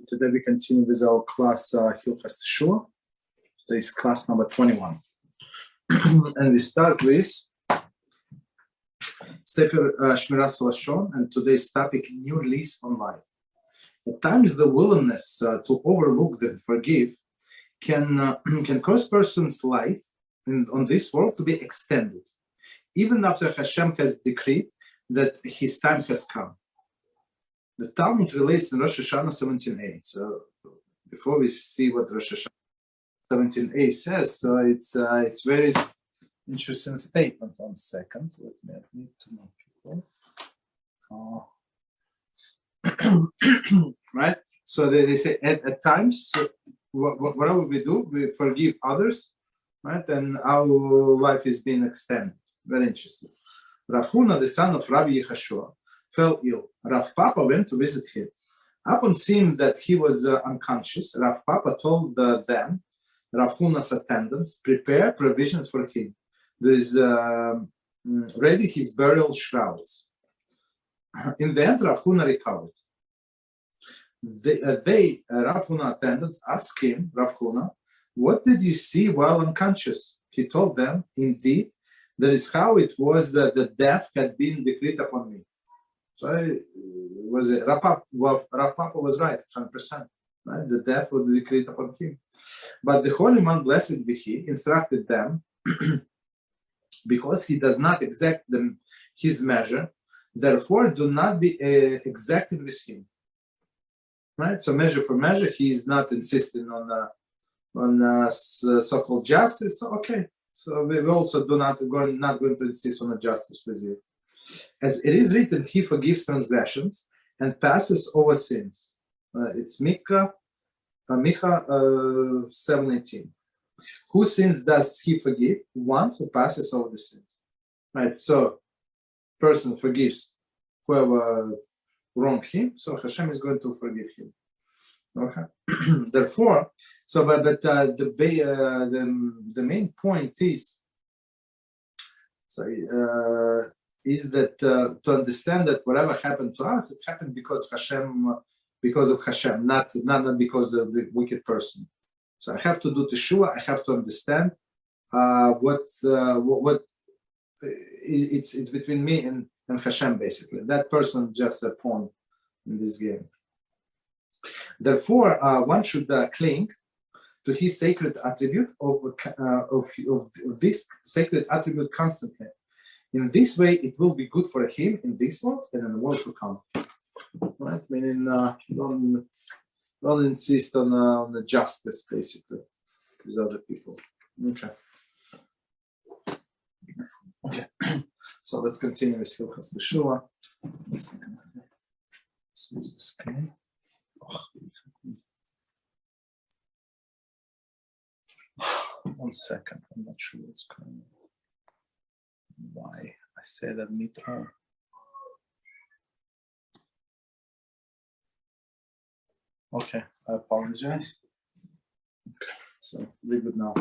Today we continue with our class Hilchot Teshuvah. Today is class number 21. And we start with Sefer Shmiras Haloshon, and today's topic, new lease on life. At times the willingness to overlook and forgive can cause person's life on this world to be extended, even after HaShem has decreed that his time has come. The Talmud relates in Rosh Hashanah 17a. So before we see what Rosh Hashanah 17a says, so it's very interesting statement. 1 second, let me admit to more people. Right? So they say at times, so whatever we do, we forgive others, right? And our life is being extended. Very interesting. Rav Huna, the son of Rabbi Yeshua, fell ill. Rav Papa went to visit him. Upon seeing that he was unconscious, Rav Papa told them, Rav Huna's attendants, prepare provisions for him. There is ready his burial shrouds. In the end, Rav Huna recovered. Rav Huna attendants asked him, Rav Huna, what did you see while unconscious? He told them, indeed, that is how it was that the death had been decreed upon me. So Rav Papa was right, 100%. Right? The death was decreed upon him. But the Holy Man, blessed be he, instructed them, because he does not exact his measure, therefore do not be exacted with him. Right? So measure for measure, he is not insisting on so-called justice. So, okay. So we also not going to insist on a justice with you. As it is written, he forgives transgressions and passes over sins. It's Micha 7:18. Whose sins does he forgive? One who passes over the sins. Right. So, person forgives whoever wronged him. So HaShem is going to forgive him. Okay. Therefore, so but the main point is, is that to understand that whatever happened to us, it happened because of HaShem, not because of the wicked person. So I have to do Teshuvah. I have to understand what it's between me and HaShem, basically. That person just a pawn in this game. Therefore, one should cling to his sacred attribute of this sacred attribute constantly. In this way, it will be good for him in this world and in the world to come. Right? Meaning, don't insist on the justice, basically, with other people. Okay. Okay. So let's continue with Hilchot Teshuvah. 1 second. Let's use the screen. One second. I'm not sure what's going on. Why I say that Mitra. Okay, I apologize. Okay, so we're good now.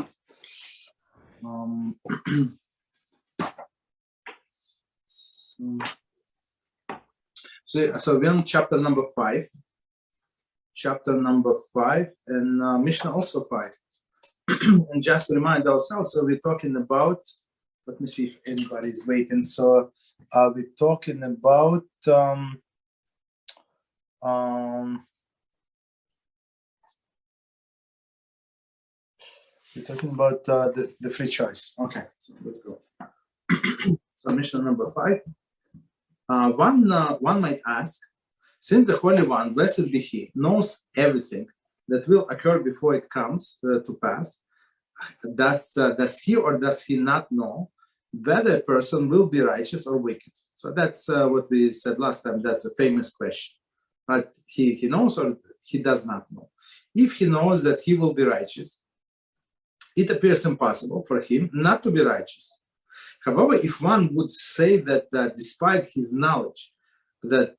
So we're on chapter number 5. Chapter number 5 and Mishnah also 5. And just to remind ourselves, so we're talking about, let me see if anybody's waiting. So we're talking about the free choice. Okay, so let's go. So Mishnah number 5. One might ask, since the Holy One, blessed be he, knows everything that will occur before it comes to pass, does he or does he not know whether a person will be righteous or wicked? So that's what we said last time. That's a famous question. But he knows or he does not know. If he knows that he will be righteous, it appears impossible for him not to be righteous. However, if one would say that despite his knowledge, that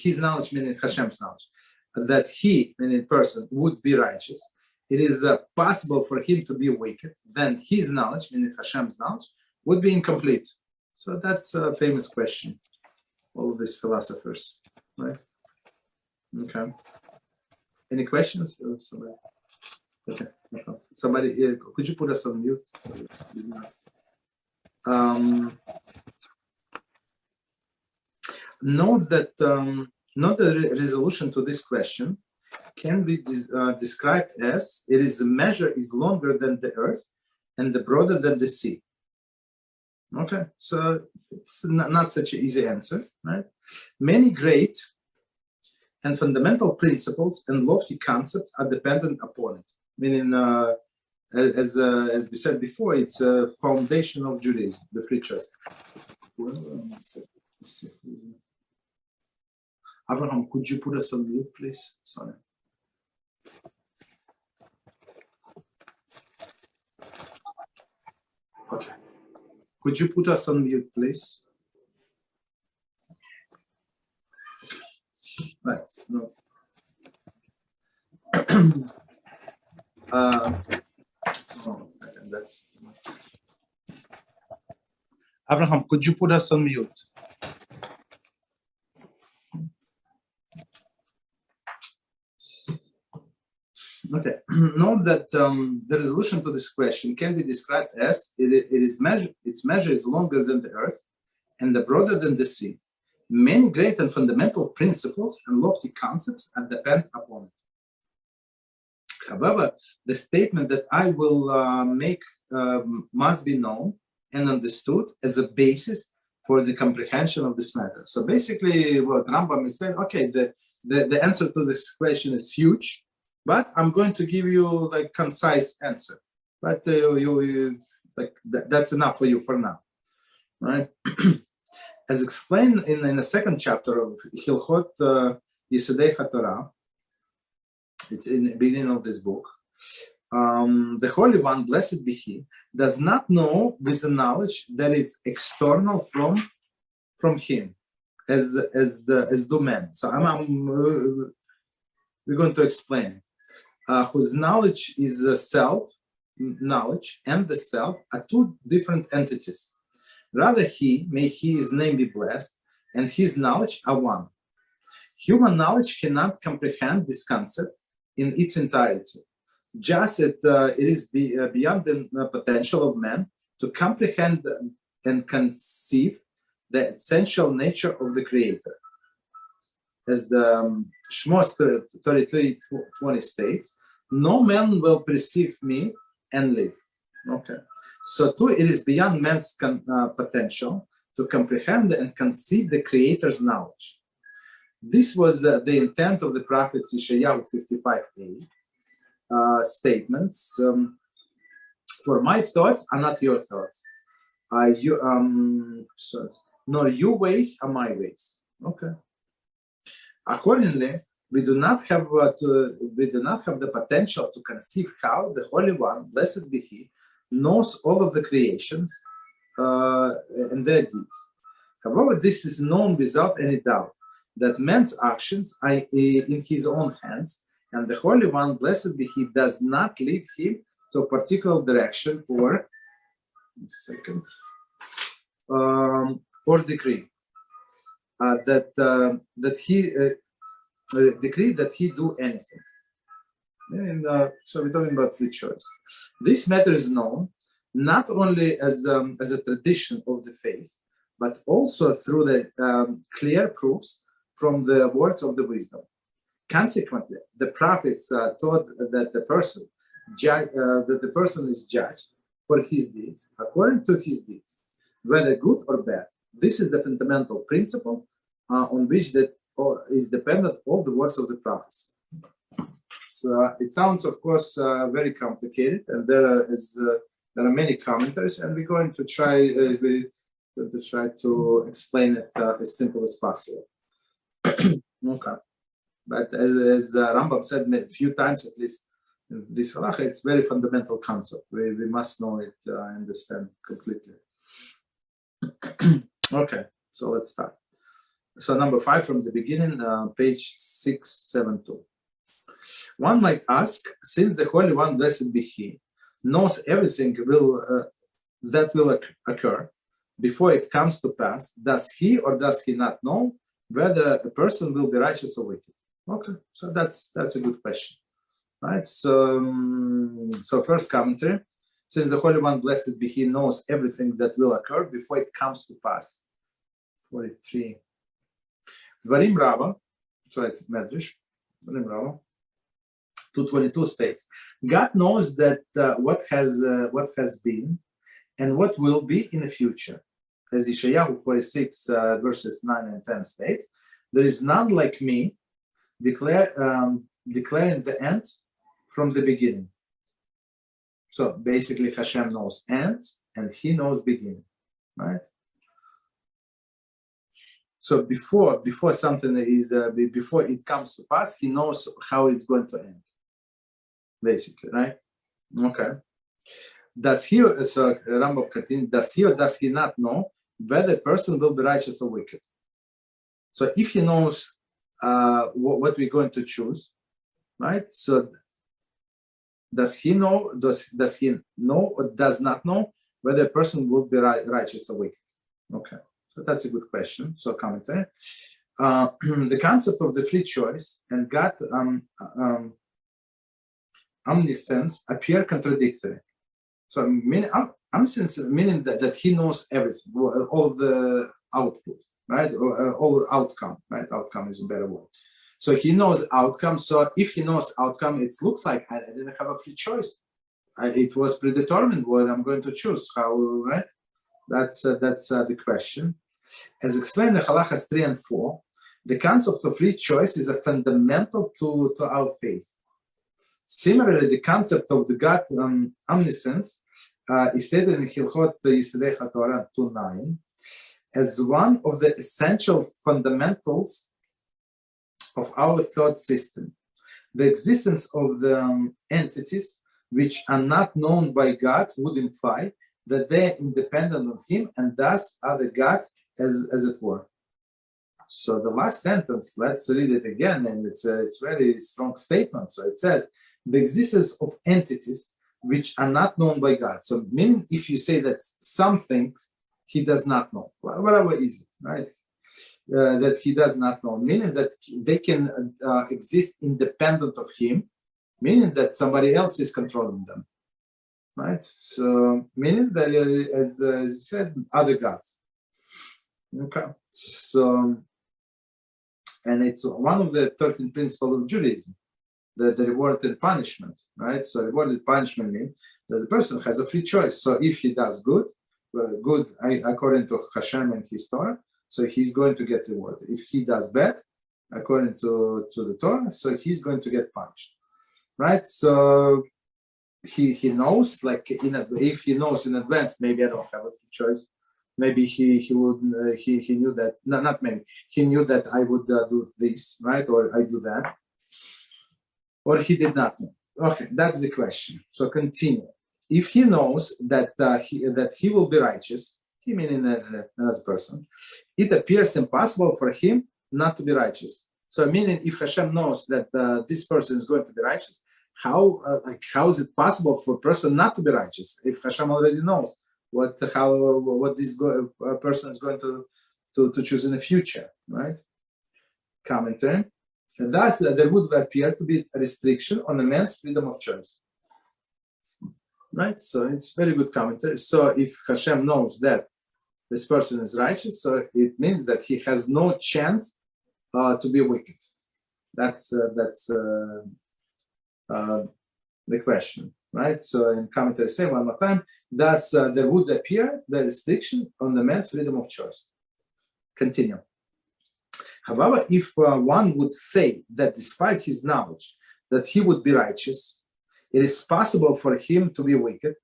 his knowledge, meaning Hashem's knowledge, that he, meaning person, would be righteous, it is possible for him to be wicked, then his knowledge, meaning Hashem's knowledge, would be incomplete. So that's a famous question. All of these philosophers, right? Okay. Any questions? Somebody? Okay. Somebody, could you put us on mute? Note that not the resolution to this question can be described as it is a measure is longer than the earth and the broader than the sea. Okay, so it's not such an easy answer, right? Many great and fundamental principles and lofty concepts are dependent upon it. Meaning, as we said before, it's a foundation of Judaism, the free choice. Let's see. Abraham, could you put us on mute, please? Sorry. Okay. Could you put us on mute, please? Right. No. Hold on a second. That's Abraham, could you put us on mute? Okay. Note that the resolution to this question can be described as its measure is longer than the earth and the broader than the sea. Many great and fundamental principles and lofty concepts are dependent upon it. However, the statement that I will make must be known and understood as a basis for the comprehension of this matter. So basically what Rambam is saying, okay, the answer to this question is huge, but I'm going to give you like concise answer. But that's enough for you for now, right? As explained in the second chapter of Hilchot Yesodei HaTorah, it's in the beginning of this book. The Holy One, blessed be He, does not know with the knowledge that is external from Him, as do men. So we're going to explain. Whose knowledge is self knowledge and the self are two different entities. Rather, may His name be blessed, and His knowledge are one. Human knowledge cannot comprehend this concept in its entirety. Just it is beyond the potential of man to comprehend and conceive the essential nature of the Creator. As the Shmos 33:20 states, no man will perceive me and live. Okay. So too, it is beyond man's potential to comprehend and conceive the Creator's knowledge. This was the intent of the prophets Yeshayahu 55a statements. For my thoughts are not your thoughts. Nor your ways are my ways. Okay. Accordingly, we do not have the potential to conceive how the Holy One, blessed be He, knows all of the creations and their deeds. However, this is known without any doubt that man's actions are in his own hands, and the Holy One, blessed be He, does not lead him to a particular direction or decree that He decree that He do anything. And so we're talking about free choice. This matter is known not only as a tradition of the faith, but also through the clear proofs from the words of the wisdom. Consequently, the prophets taught that the person is judged for his deeds according to his deeds, whether good or bad. This is the fundamental principle on which is dependent all the words of the prophets. So it sounds, of course, very complicated, and there are many commentaries, and we're going to try to explain it as simple as possible. Okay, but as Rambam said a few times at least, in this Halachah, it's very fundamental concept. We must know it, understand completely. Okay, so let's start. So number 5 from the beginning, page 672. One might ask, since the Holy One, blessed be He, knows everything that will occur before it comes to pass, does He or does He not know whether a person will be righteous or wicked? Okay, so that's a good question, right? So first commentary, since the Holy One, blessed be He, knows everything that will occur before it comes to pass. 43. Dvarim Rava, so it's Medrash, Dvarim Rava, 222 states, God knows that what has been and what will be in the future. As Yeshayahu 46 verses 9 and 10 states, there is none like me, declaring the end from the beginning. So basically, HaShem knows end and He knows beginning, right? So before something is before it comes to pass, He knows how it's going to end. Basically, right? Okay. Does he, so Rambam continues, does he or does he not know whether a person will be righteous or wicked? So if he knows what we're going to choose, right? So does he know? Does he know or does not know whether a person will be righteous or wicked? Okay, so that's a good question. So commentary, the concept of the free choice and God omniscience appear contradictory. So omniscience meaning that He knows everything, all of the output, right? Or all outcome, right? Outcome is a better word. So He knows outcome. So if He knows outcome, it looks like I didn't have a free choice. It was predetermined what I'm going to choose. How, right? That's the question. As explained in Halachos 3 and 4, the concept of free choice is a fundamental to our faith. Similarly, the concept of the God omniscience is stated in Hilchot Torah 2:9 as one of the essential fundamentals of our thought system. The existence of the entities which are not known by God would imply that they are independent of Him and thus are the gods as it were. So the last sentence, let's read it again, and it's a very strong statement. So it says, the existence of entities which are not known by God. So meaning if you say that something He does not know, whatever is it, right? That He does not know, meaning that they can exist independent of Him, meaning that somebody else is controlling them, right? So meaning that, as you said, other gods. Okay, so, and it's one of the 13 principles of Judaism, the reward and punishment, right? So reward and punishment means that the person has a free choice. So if he does good according to HaShem and His Torah, so he's going to get rewarded. If he does bad according to the Torah, so he's going to get punished, right? So he knows, like if he knows in advance, maybe I don't have a free choice. Maybe he knew that, no, not maybe, he knew that I would do this, right? Or I do that. Or he did not know. Okay, that's the question. So continue. If he knows that he will be righteous, he meaning as a person, it appears impossible for him not to be righteous. So meaning if HaShem knows that this person is going to be righteous, how is it possible for a person not to be righteous if HaShem already knows what this person is going to choose in the future, right? Commentary. And thus, there would appear to be a restriction on a man's freedom of choice, right? So it's very good commentary. So if HaShem knows that this person is righteous, so it means that he has no chance to be wicked. That's the question, right? So in commentary, say one more time, thus there would appear the restriction on the man's freedom of choice. Continue. However, if one would say that despite his knowledge that he would be righteous, it is possible for him to be wicked.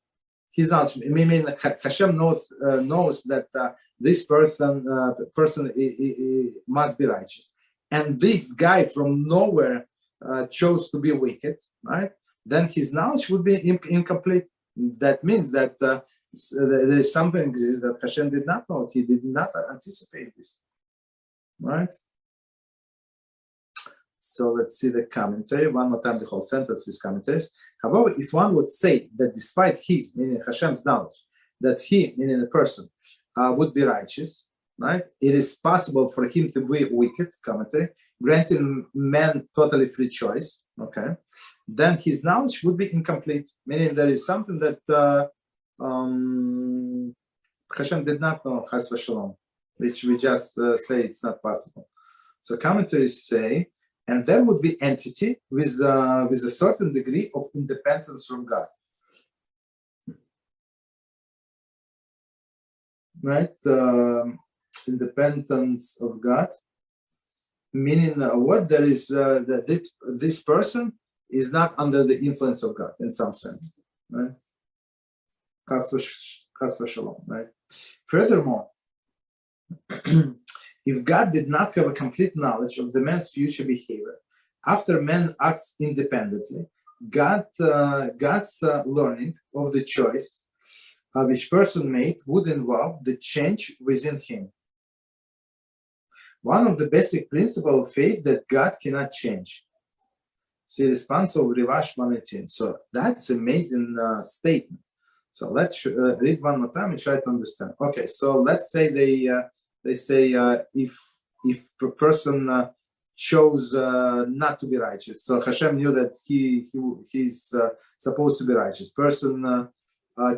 His knowledge, I mean, Hashem knows that this person must be righteous, and this guy from nowhere chose to be wicked, right? Then his knowledge would be incomplete. That means that there is something exists that Hashem did not know. He did not anticipate this, right? So let's see the commentary. One more time, the whole sentence with commentaries. However, if one would say that despite his, meaning Hashem's knowledge, that he, meaning the person, would be righteous, right? It is possible for him to be wicked, commentary, granting man totally free choice, okay? Then his knowledge would be incomplete, meaning there is something that HaShem did not know, Chas v'shalom, which we just say it's not possible. So commentaries say, and there would be entity with a certain degree of independence from God. Right? Independence of God, meaning what there is that this person is not under the influence of God in some sense, right? Chas v'shalom, right? Furthermore, if God did not have a complete knowledge of the man's future behavior, after man acts independently, God's learning of the choice which person made would involve the change within him. One of the basic principles of faith that God cannot change. See, response of Rivash 118. So that's amazing statement. So let's read one more time and try to understand. Okay, so let's say they say if a person chose not to be righteous, so HaShem knew that he's supposed to be righteous. Person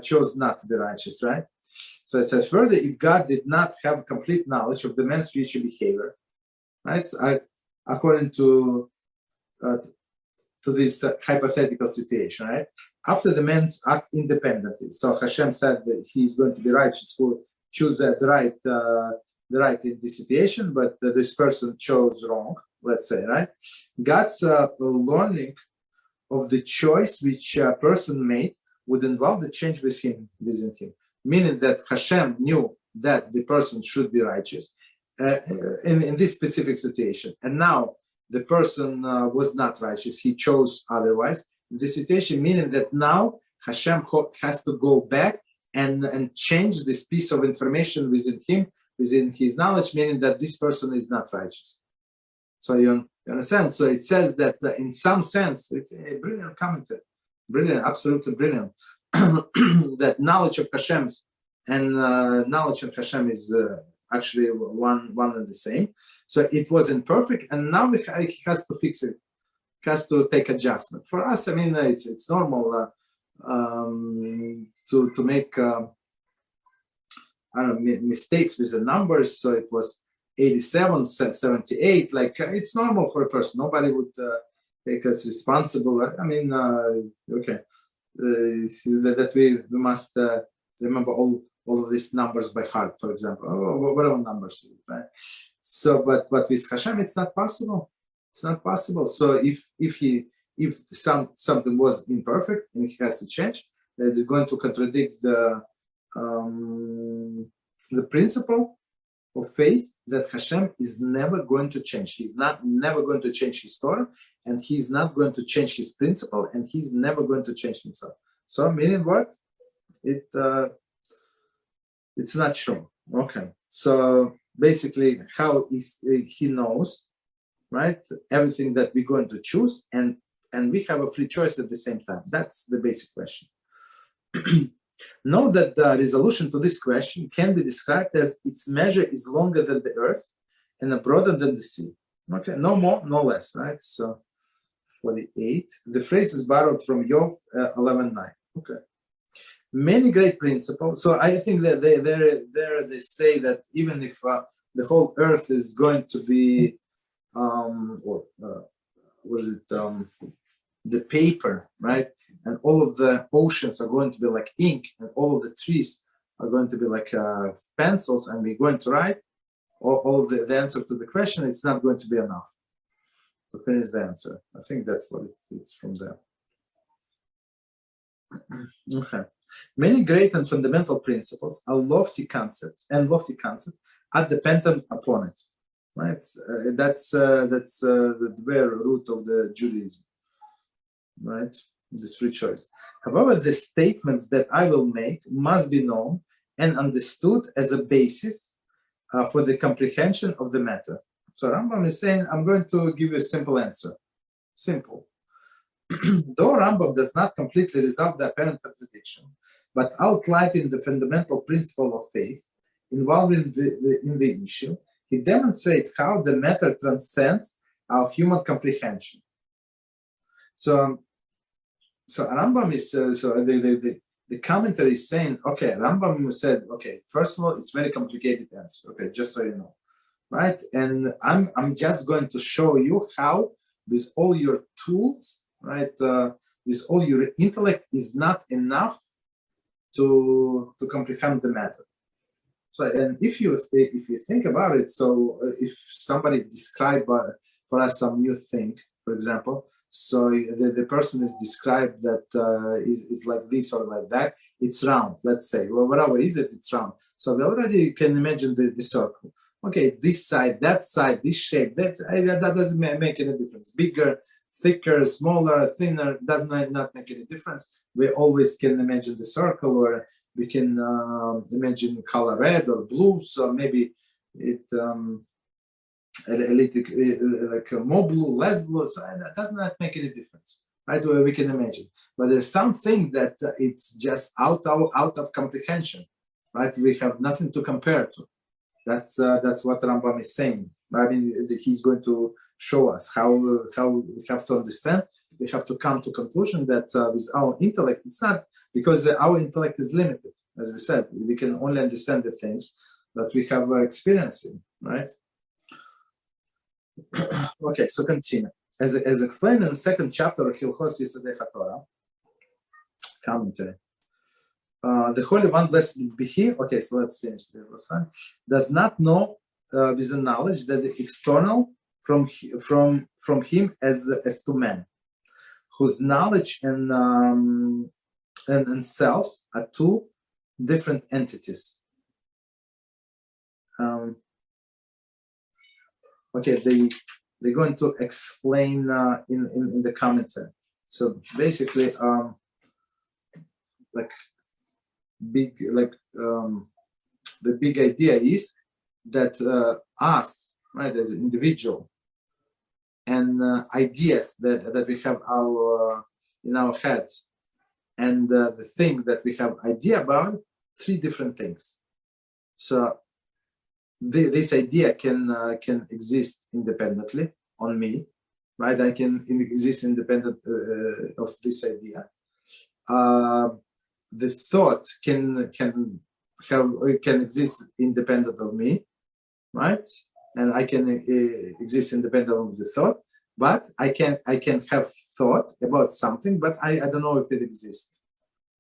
chose not to be righteous, right? So it says further, if God did not have complete knowledge of the man's future behavior, right? According to this hypothetical situation, right? After the man's act independently, so HaShem said that he's going to be righteous, who choose the right in this situation, but this person chose wrong, let's say, right? God's learning of the choice which a person made would involve the change within him, meaning that HaShem knew that the person should be righteous in this specific situation, and now the person was not righteous, he chose otherwise. In this situation, meaning that now HaShem has to go back and change this piece of information within him, within his knowledge, meaning that this person is not righteous. So you understand? So it says that in some sense, it's a brilliant commentary, brilliant, absolutely brilliant, that knowledge of Hashem's and knowledge of Hashem is actually one and the same. So it was imperfect, and now he has to fix it. He has to take adjustment. For us, I mean, it's normal to make mistakes with the numbers. So it was 87, 78. Like it's normal for a person. Nobody would take us responsible. I mean, okay, that we must remember all of these numbers by heart, for example, or whatever numbers, right? So, but with Hashem, it's not possible. It's not possible. So if something was imperfect and it has to change, that is going to contradict the principle of faith that Hashem is never going to change. He's never going to change his Torah, and he's not going to change his principle, and he's never going to change himself. So, meaning what? It's not true. Okay. So basically, how he knows, right? Everything that we're going to choose, and we have a free choice at the same time. That's the basic question. Know that the resolution to this question can be described as its measure is longer than the earth and broader than the sea. Okay, no more, no less, right? So 48. The phrase is borrowed from Yov 11:9. Okay. Many great principles. So I think that they say that even if the whole earth is going to be the paper, right? And all of the oceans are going to be like ink, and all of the trees are going to be like pencils, and we're going to write all of the answer to the question. It's not going to be enough to finish the answer. I think that's what it's from there. Okay. Many great and fundamental principles are lofty concepts are dependent upon it. Right? That's the very root of the Judaism. Right? This free choice. However, the statements that I will make must be known and understood as a basis for the comprehension of the matter. So Rambam is saying, I'm going to give you a simple answer. Simple. Though Rambam does not completely resolve the apparent contradiction, but outlining the fundamental principle of faith, involved in the issue, he demonstrates how the matter transcends our human comprehension. So Rambam is the commentary is saying, okay, Rambam said, okay, first of all, it's very complicated answer. Okay, just so you know, right? And I'm just going to show you how, with all your tools, right, with all your intellect, is not enough to comprehend the matter. So, and if you think about it, so if somebody describe for us some new thing, for example, so the person is described that is like this or like that, it's round, let's say, well, whatever is it, it's round. So we already can imagine the circle. Okay, this side, this shape, that doesn't make any difference. Bigger, thicker, smaller, thinner, does not make any difference. We always can imagine the circle, or we can imagine color red or blue. So maybe it like more blue, less blue. So that does not make any difference, right? We can imagine, but there's something that it's just out of comprehension, right? We have nothing to compare to. That's what Rambam is saying. I mean, he's going to show us how we have to understand. We have to come to conclusion that with our intellect, it's not, because our intellect is limited. As we said, we can only understand the things that we have experience in, right? Okay, so continue. As explained in the second chapter of Hilchot Torah, commentary. The Holy One, blessed be He. Okay, so let's finish the verse. Does not know with the knowledge that the external from Him as to man, whose knowledge and selves are two different entities. Okay, they're going to explain in the commentary. So basically, the big idea is that us, right, as an individual, and ideas that we have in our heads, and the thing that we have idea about, three different things. So this idea can exist independently on me, right? I can exist independent of this idea. The thought can exist independent of me, right? And I can exist independent of the thought, but I can have thought about something, but I don't know if it exists,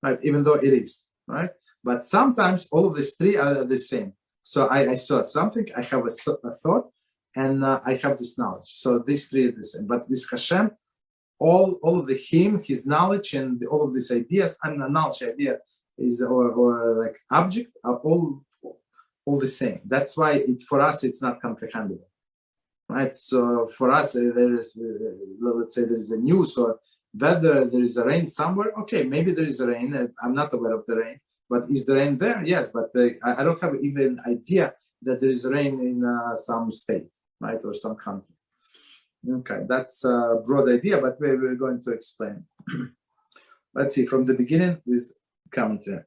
right? Even though it is, right? But sometimes all of these three are the same. So I thought something, I have a thought, and I have this knowledge. So these three are the same. But with HaShem, all of Him, His knowledge, and all of these ideas, and the knowledge idea is or like object are all the same. That's why for us it's not comprehensible, right? So for us, there is, let's say there is a news or whether there is a rain somewhere. Okay, maybe there is a rain. I'm not aware of the rain, but is the rain there? Yes, but I don't have even idea that there is rain in some state, right, or some country. Okay, that's a broad idea, but we're going to explain. Let's see from the beginning with commentary.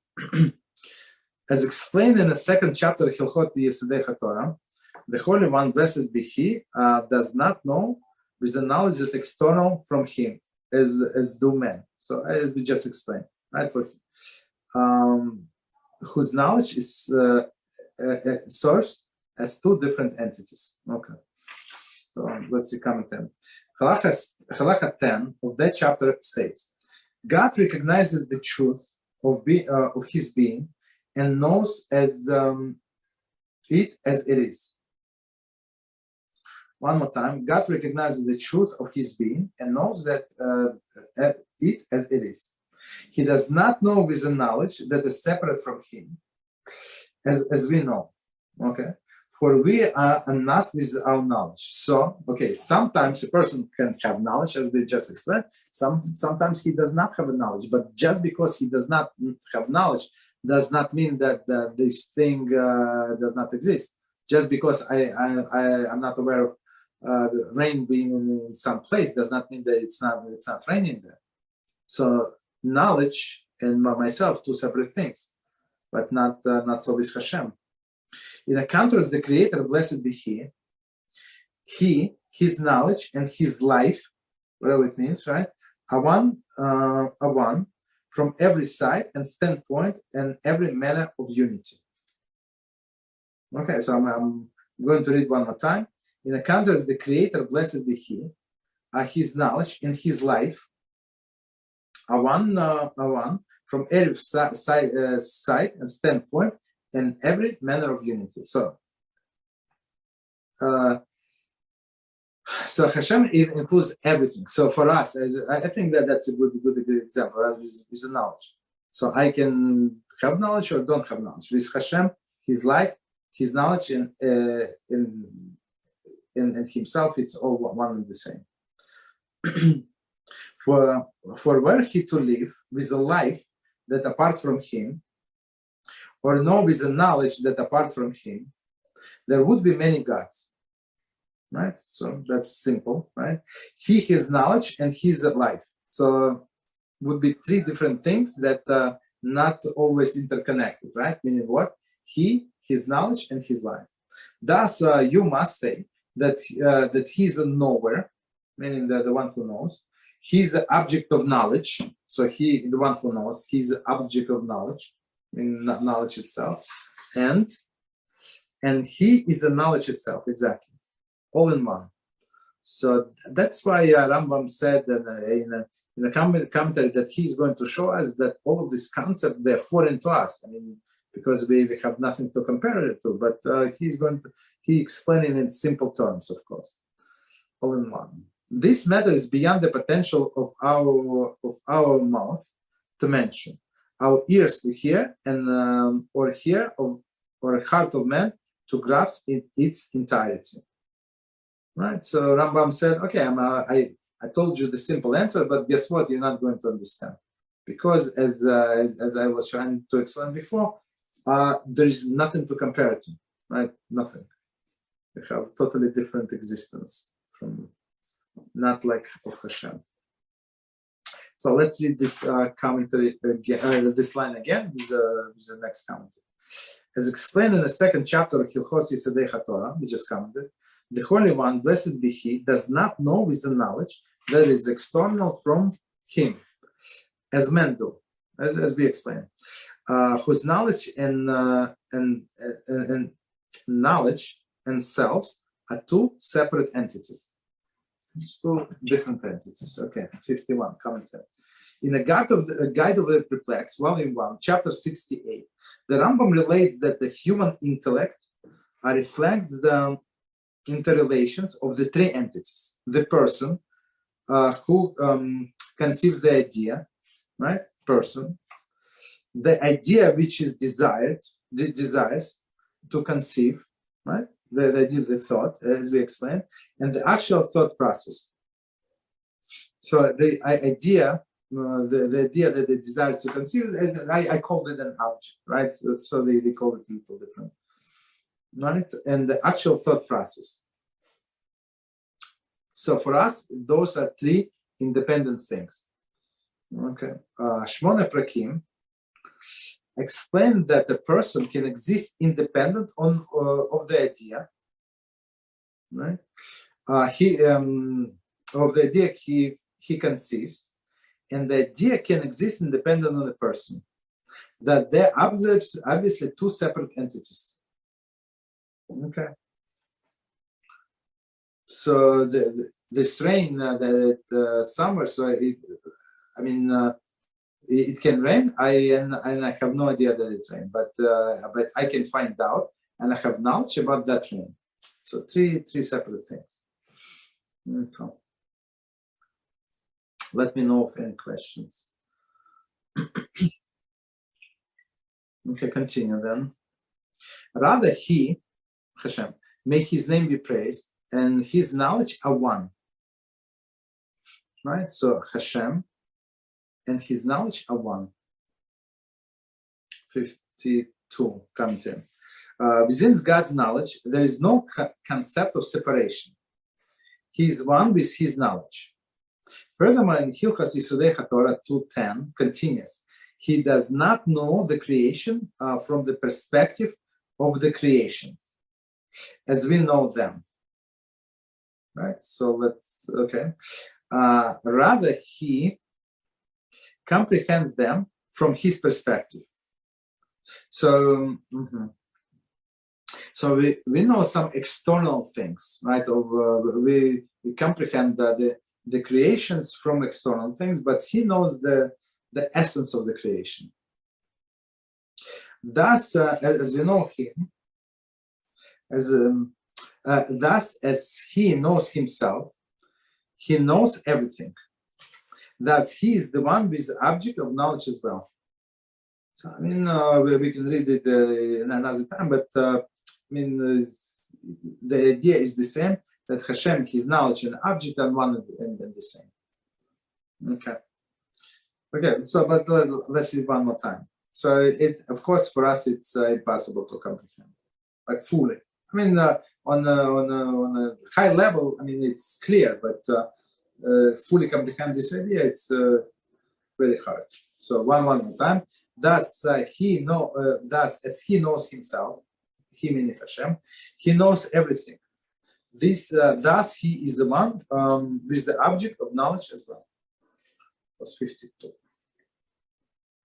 As explained in the second chapter of Hilchot Torah, the Holy One, blessed be He, does not know with the knowledge that external from Him, as do men. So as we just explained, right? For whose knowledge is sourced as two different entities. Okay. So let's see commentary. Halachah 10 of that chapter states, God recognizes the truth of His being and knows it as it is. One more time, God recognizes the truth of His being and knows that it as it is. He does not know with a knowledge that is separate from Him, as we know. Okay. For we are not with our knowledge. So, okay, sometimes a person can have knowledge, as we just explained. Sometimes he does not have a knowledge. But just because he does not have knowledge does not mean that this thing does not exist. Just because I'm not aware of rain being in some place does not mean that it's not raining there. So knowledge and myself, two separate things, but not so with HaShem. In a contrast, the Creator, blessed be He, His knowledge, and His life, whatever it means, right, are one from every side and standpoint and every manner of unity. Okay, so I'm going to read one more time. In a contrast, the Creator, blessed be His knowledge and His life are one from every side and standpoint and every manner of unity. So HaShem, it includes everything. So for us, I think that's a good example, right, with the knowledge. So I can have knowledge or don't have knowledge. With HaShem, His life, His knowledge, and Himself, it's all one and the same. For were He to live with a life that apart from Him, or know with a knowledge that apart from Him, there would be many gods. Right? So that's simple, right? He, His knowledge, and His life. So would be three different things that not always interconnected, right? Meaning what? He, His knowledge, and His life. Thus, you must say that He's a knower, meaning the one who knows. He's the object of knowledge. So He, the one who knows, He's the object of knowledge, meaning knowledge itself. And He is the knowledge itself, exactly. All in one. So that's why Rambam said that in a commentary that he's going to show us that all of these concepts, they're foreign to us. I mean, because we have nothing to compare it to, but he explaining in simple terms, of course. All in one. This matter is beyond the potential of our mouth to mention, our ears to hear, and or a heart of man to grasp in its entirety. Right, so Rambam said, "Okay, I told you the simple answer, but guess what? You're not going to understand, because as I was trying to explain before, there is nothing to compare to, right? Nothing. We have totally different existence from, not like of HaShem." So let's read this commentary again, this line again with the next commentary. As explained in the second chapter of Hilchot Torah, we just commented. The Holy One, blessed be He, does not know with the knowledge that is external from Him, as men do, as we explained, whose knowledge and knowledge and selves are two separate entities. It's two different entities. Okay, 51 commentary. In a guide of the Perplexed, Volume 1, Chapter 68, the Rambam relates that the human intellect reflects the interrelations of the three entities: the person who conceives the idea, right? Person, the idea which is desires to conceive, right? The idea of the thought, as we explained, and the actual thought process. So the idea, the idea that it desires to conceive, I called it an object, right? So they call it a little different. Right? And the actual thought process. So for us, those are three independent things. Okay. Shemoneh Perakim explained that a person can exist independent of the idea, right? Of the idea he conceives, and the idea can exist independent of the person. That they're obviously two separate entities. Okay. So this rain summer, so it can rain. I have no idea that it's rain, but I can find out, and I have knowledge about that rain. So three separate things. Okay. Let me know of any questions. Okay, continue then. Rather, He, HaShem, may His name be praised, and His knowledge are one. Right? So HaShem and His knowledge are one. 52, commentary. Within God's knowledge, there is no concept of separation. He is one with His knowledge. Furthermore, in Hilchot Torah 2:10 continues, He does not know the creation from the perspective of the creation as we know them. Right? So let's, okay. Rather, he comprehends them from his perspective. So, so we know some external things, right? We comprehend the creations from external things, but he knows the essence of the creation. Thus, as we know him, thus as he knows himself, he knows everything. Thus, he is the one with the object of knowledge as well. So, I mean, we can read it in another time, but I mean, the idea is the same, that HaShem, his knowledge and object are one and the same. Okay. Okay, so, but let's see one more time. So, it, of course, for us, it's impossible to comprehend, like fully. I mean, on a high level, I mean, it's clear, but fully comprehend this idea, it's very hard. So one more time. Thus, thus as he knows himself, he meaning HaShem, he knows everything. Thus he is the one with the object of knowledge as well. Verse 52.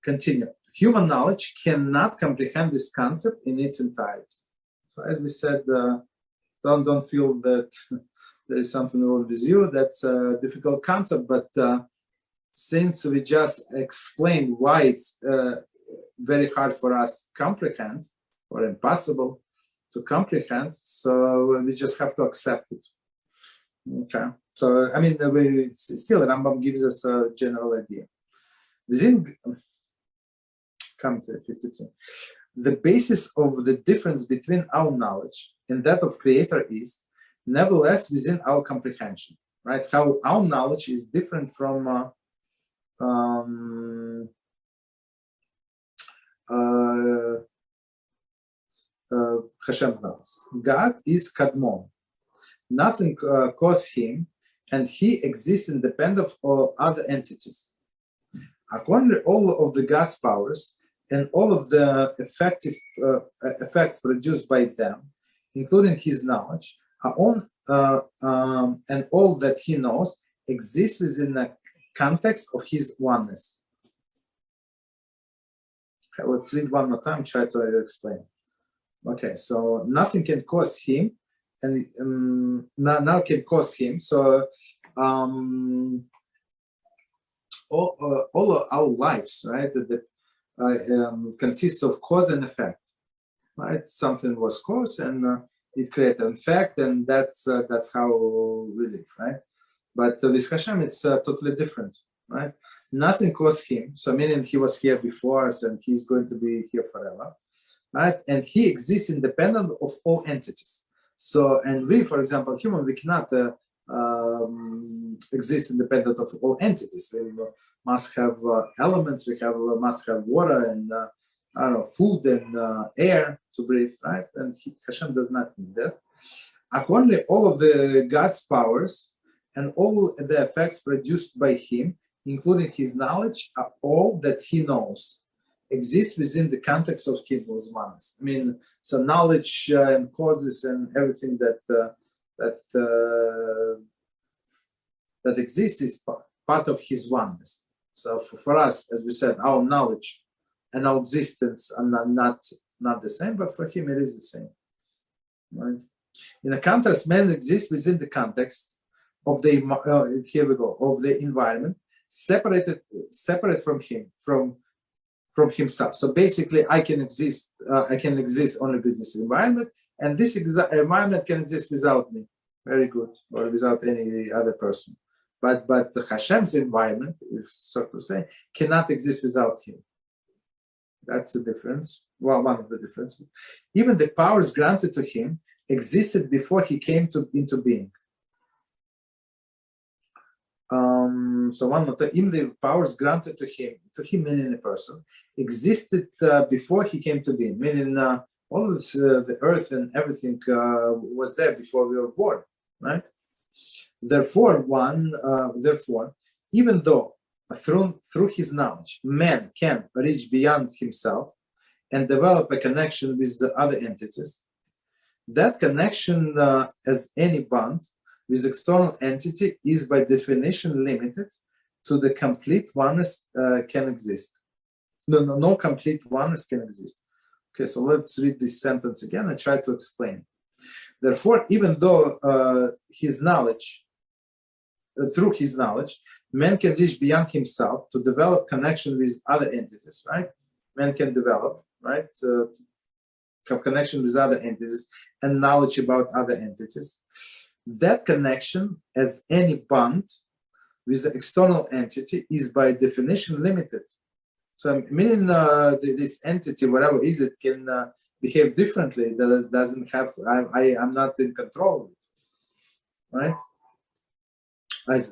Continue. Human knowledge cannot comprehend this concept in its entirety. So as we said, don't feel that there is something wrong with you. That's a difficult concept, but since we just explained why it's very hard for us to comprehend or impossible to comprehend, so we just have to accept it. Okay. So I mean, still Rambam gives us a general idea. Within commentary 52. The basis of the difference between our knowledge and that of Creator is, nevertheless, within our comprehension, right? How our knowledge is different from Hashem knows. God is Kadmon. Nothing caused him, and he exists independent of all other entities. Accordingly, all of the God's powers and all of the effects produced by them, including his knowledge, are on, and all that he knows exists within the context of his oneness. Okay, let's read one more time, try to explain. Okay, so nothing can cause him, and now can cause him. So all of our lives, right, that consists of cause and effect, right? Something was cause and it created an effect, and that's how we live, right? But with Hashem, it's totally different, right? Nothing caused him, so meaning he was here before us and he's going to be here forever, right? And he exists independent of all entities. So, and we, for example, human, we cannot exist independent of all entities. We must have elements, we must have water and I don't know, food and air to breathe, right? And Hashem does not need that. Accordingly, all of the God's powers and all the effects produced by him, including his knowledge, are all that he knows, exist within the context of his oneness. I mean, so knowledge and causes and everything that exists is part of his oneness. So for us, as we said, our knowledge and our existence are not the same, but for him it is the same. Right? In a contrast, man exists within the context of the here we go, of the environment, separate from him, from himself. So basically, I can exist only with this environment, and this environment can exist without me. Very good, or without any other person. But Hashem's environment, if so to say, cannot exist without him. That's the difference. Well, one of the differences. Even the powers granted to him existed before he came into being. So one of the, even the powers granted to him meaning a person, existed before he came to being. Meaning all of the earth and everything was there before we were born, right? Therefore, even though through his knowledge, man can reach beyond himself and develop a connection with the other entities. That connection, as any bond with external entity, is by definition limited to the complete oneness can exist. No complete oneness can exist. Okay, so let's read this sentence again and try to explain. Therefore, even though through his knowledge, man can reach beyond himself to develop connection with other entities, right? Man can develop, right? Have connection with other entities and knowledge about other entities. That connection, as any bond with the external entity, is by definition limited. So meaning this entity, whatever it is, it can behave differently. That doesn't have to, I'm not in control of it, right? As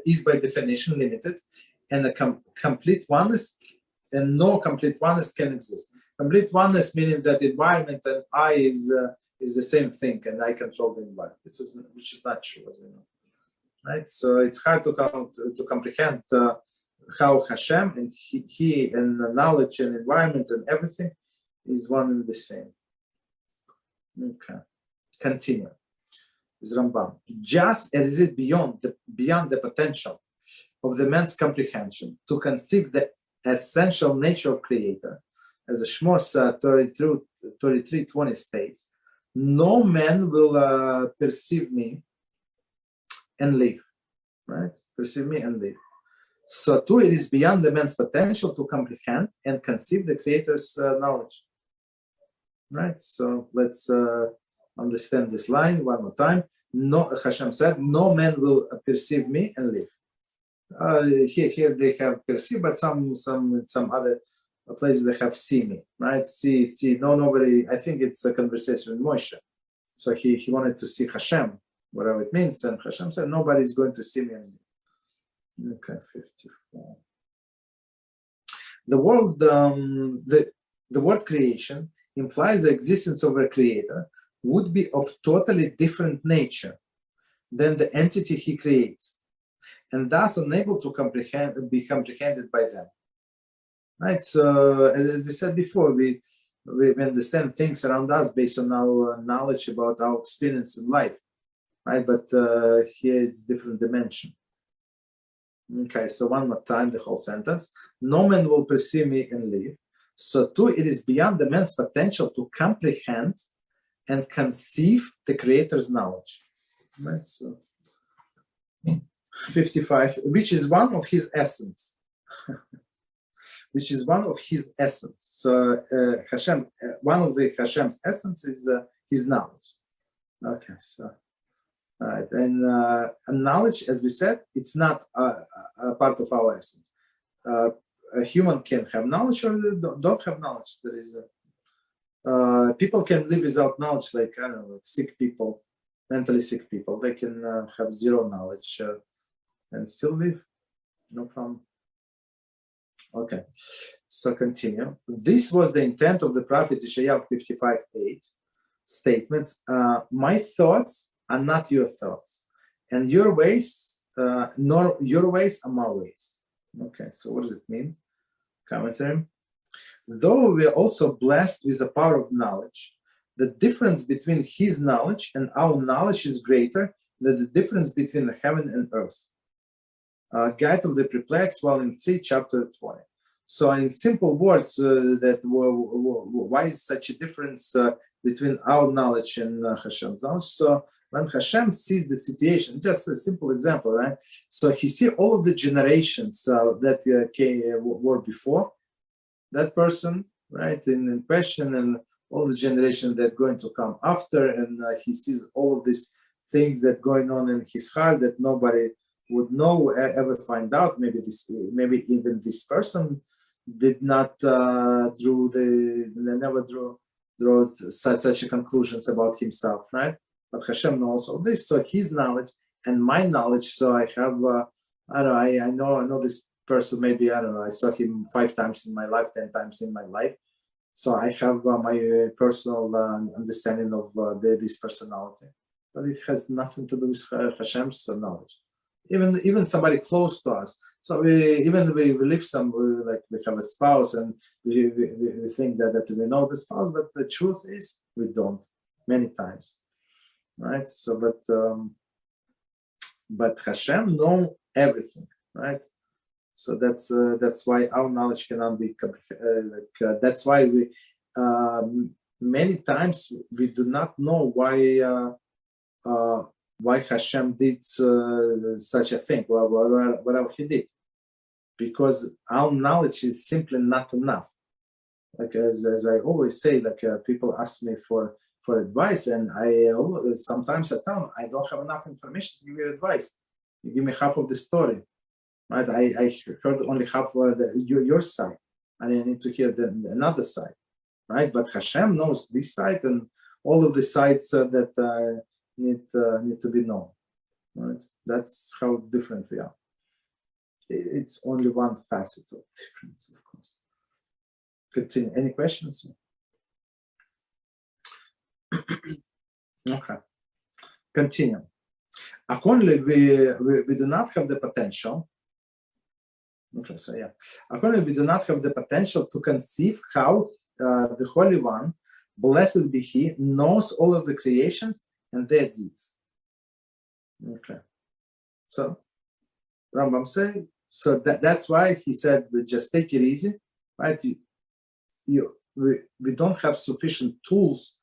is by definition limited, and a complete oneness, and no complete oneness can exist. Complete oneness meaning that environment and I is the same thing, and I control the environment, which is not true, as we know, right? So it's hard to comprehend how HaShem and he and the knowledge and environment and everything is one and the same. Okay, continue. Rambam. Just as it beyond the potential of the man's comprehension to conceive the essential nature of Creator, as the Shmiras 33:20 states, no man will perceive me and live. Right? Perceive me and live. So too, it is beyond the man's potential to comprehend and conceive the Creator's knowledge. Right? So let's understand this line one more time. No, HaShem said, no man will perceive me and live. Here they have perceive, but some other places they have see me, right? See. No, nobody. I think it's a conversation with Moshe. So he wanted to see HaShem, whatever it means, and HaShem said, nobody is going to see me and live. Okay, 54. The word creation implies the existence of a creator would be of totally different nature than the entity he creates, and thus unable to be comprehended by them. Right? So, as we said before, we understand things around us based on our knowledge about our experience in life, right? But here it's different dimension. Okay, so one more time, the whole sentence. No man will perceive me and live. So too, it is beyond the man's potential to comprehend and conceive the Creator's knowledge. Right, so 55, which is one of his essence. Which is one of his essence. So HaShem, one of the HaShem's essence is his knowledge. Okay, so all right, and knowledge, as we said, it's not a part of our essence. A human can have knowledge or don't have knowledge. There is people can live without knowledge, like I don't know, like sick people, mentally sick people. They can have zero knowledge and still live, no problem. Okay, so continue. This was the intent of the prophet Yeshayahu 55:8 statements. My thoughts are not your thoughts, and your ways, nor your ways are my ways. Okay, so what does it mean? Commentary. Though we are also blessed with the power of knowledge, the difference between his knowledge and our knowledge is greater than the difference between heaven and earth. Guide of the Perplexed, Volume 3, Chapter 20. So in simple words, why is such a difference between our knowledge and Hashem's knowledge? So when Hashem sees the situation, just a simple example, right? So he sees all of the generations that were before that person, right, in question, and all the generations that are going to come after, and he sees all of these things that going on in his heart that nobody would know, ever find out. Maybe even this person did not never drew such a conclusions about himself, right? But Hashem knows all this, so his knowledge and my knowledge. So I have, I know this person. Maybe I don't know. I saw him 5 times in my life, 10 times in my life. So I have my personal understanding of this personality, but it has nothing to do with Hashem's knowledge. even somebody close to us. So we live like we have a spouse, and we think that we know the spouse, but the truth is we don't many times, right? So but HaShem know everything, right? So that's why our knowledge cannot be that's why we many times we do not know why HaShem did such a thing, whatever He did, because our knowledge is simply not enough. Like as I always say, like people ask me for advice, and sometimes I tell them I don't have enough information to give you advice. You give me half of the story, right? I heard only half of your side, and I need to hear another side, right? But HaShem knows this side and all of the sides that need to be known, right? That's how different we are. It's only one facet of difference, of course. Continue. Any questions? Okay. Continue. Accordingly, we do not have the potential. Okay, so yeah. Accordingly, we do not have the potential to conceive how the Holy One, blessed be He, knows all of the creations and their deeds. Okay. So Rambam said, so that's why he said, just take it easy, right? We don't have sufficient tools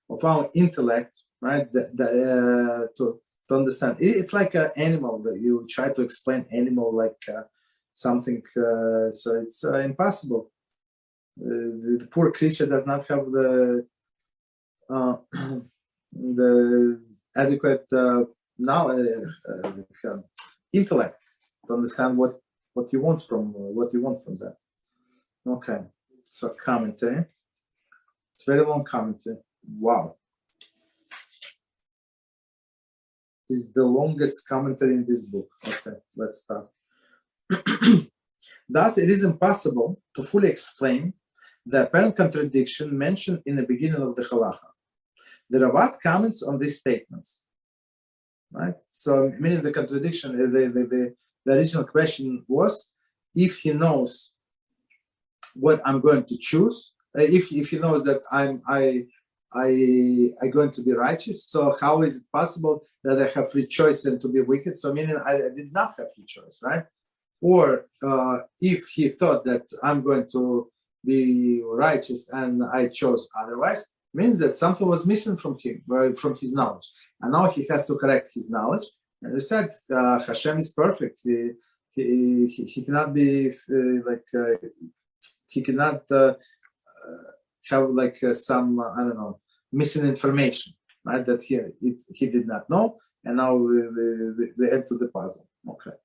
of our intellect, right, to understand. It's like an animal that you try to explain animal like something, so it's impossible. The poor creature does not have the adequate knowledge, intellect to understand what you want from that. Okay, so commentary. It's very long commentary. Wow, it's the longest commentary in this book. Okay, let's start. Thus, it is impossible to fully explain the apparent contradiction mentioned in the beginning of the Halachah. The Rabat comments on these statements, right? So, meaning the contradiction, the original question was, if he knows what I'm going to choose, if he knows that I'm going to be righteous, so how is it possible that I have free choice and to be wicked? So, meaning I did not have free choice, right? Or if he thought that I'm going to be righteous and I chose otherwise, means that something was missing from him, from his knowledge, and now he has to correct his knowledge. And we said HaShem is perfect. He cannot be he cannot have like some I don't know, missing information, right? That he did not know, and now we add to the puzzle. Okay.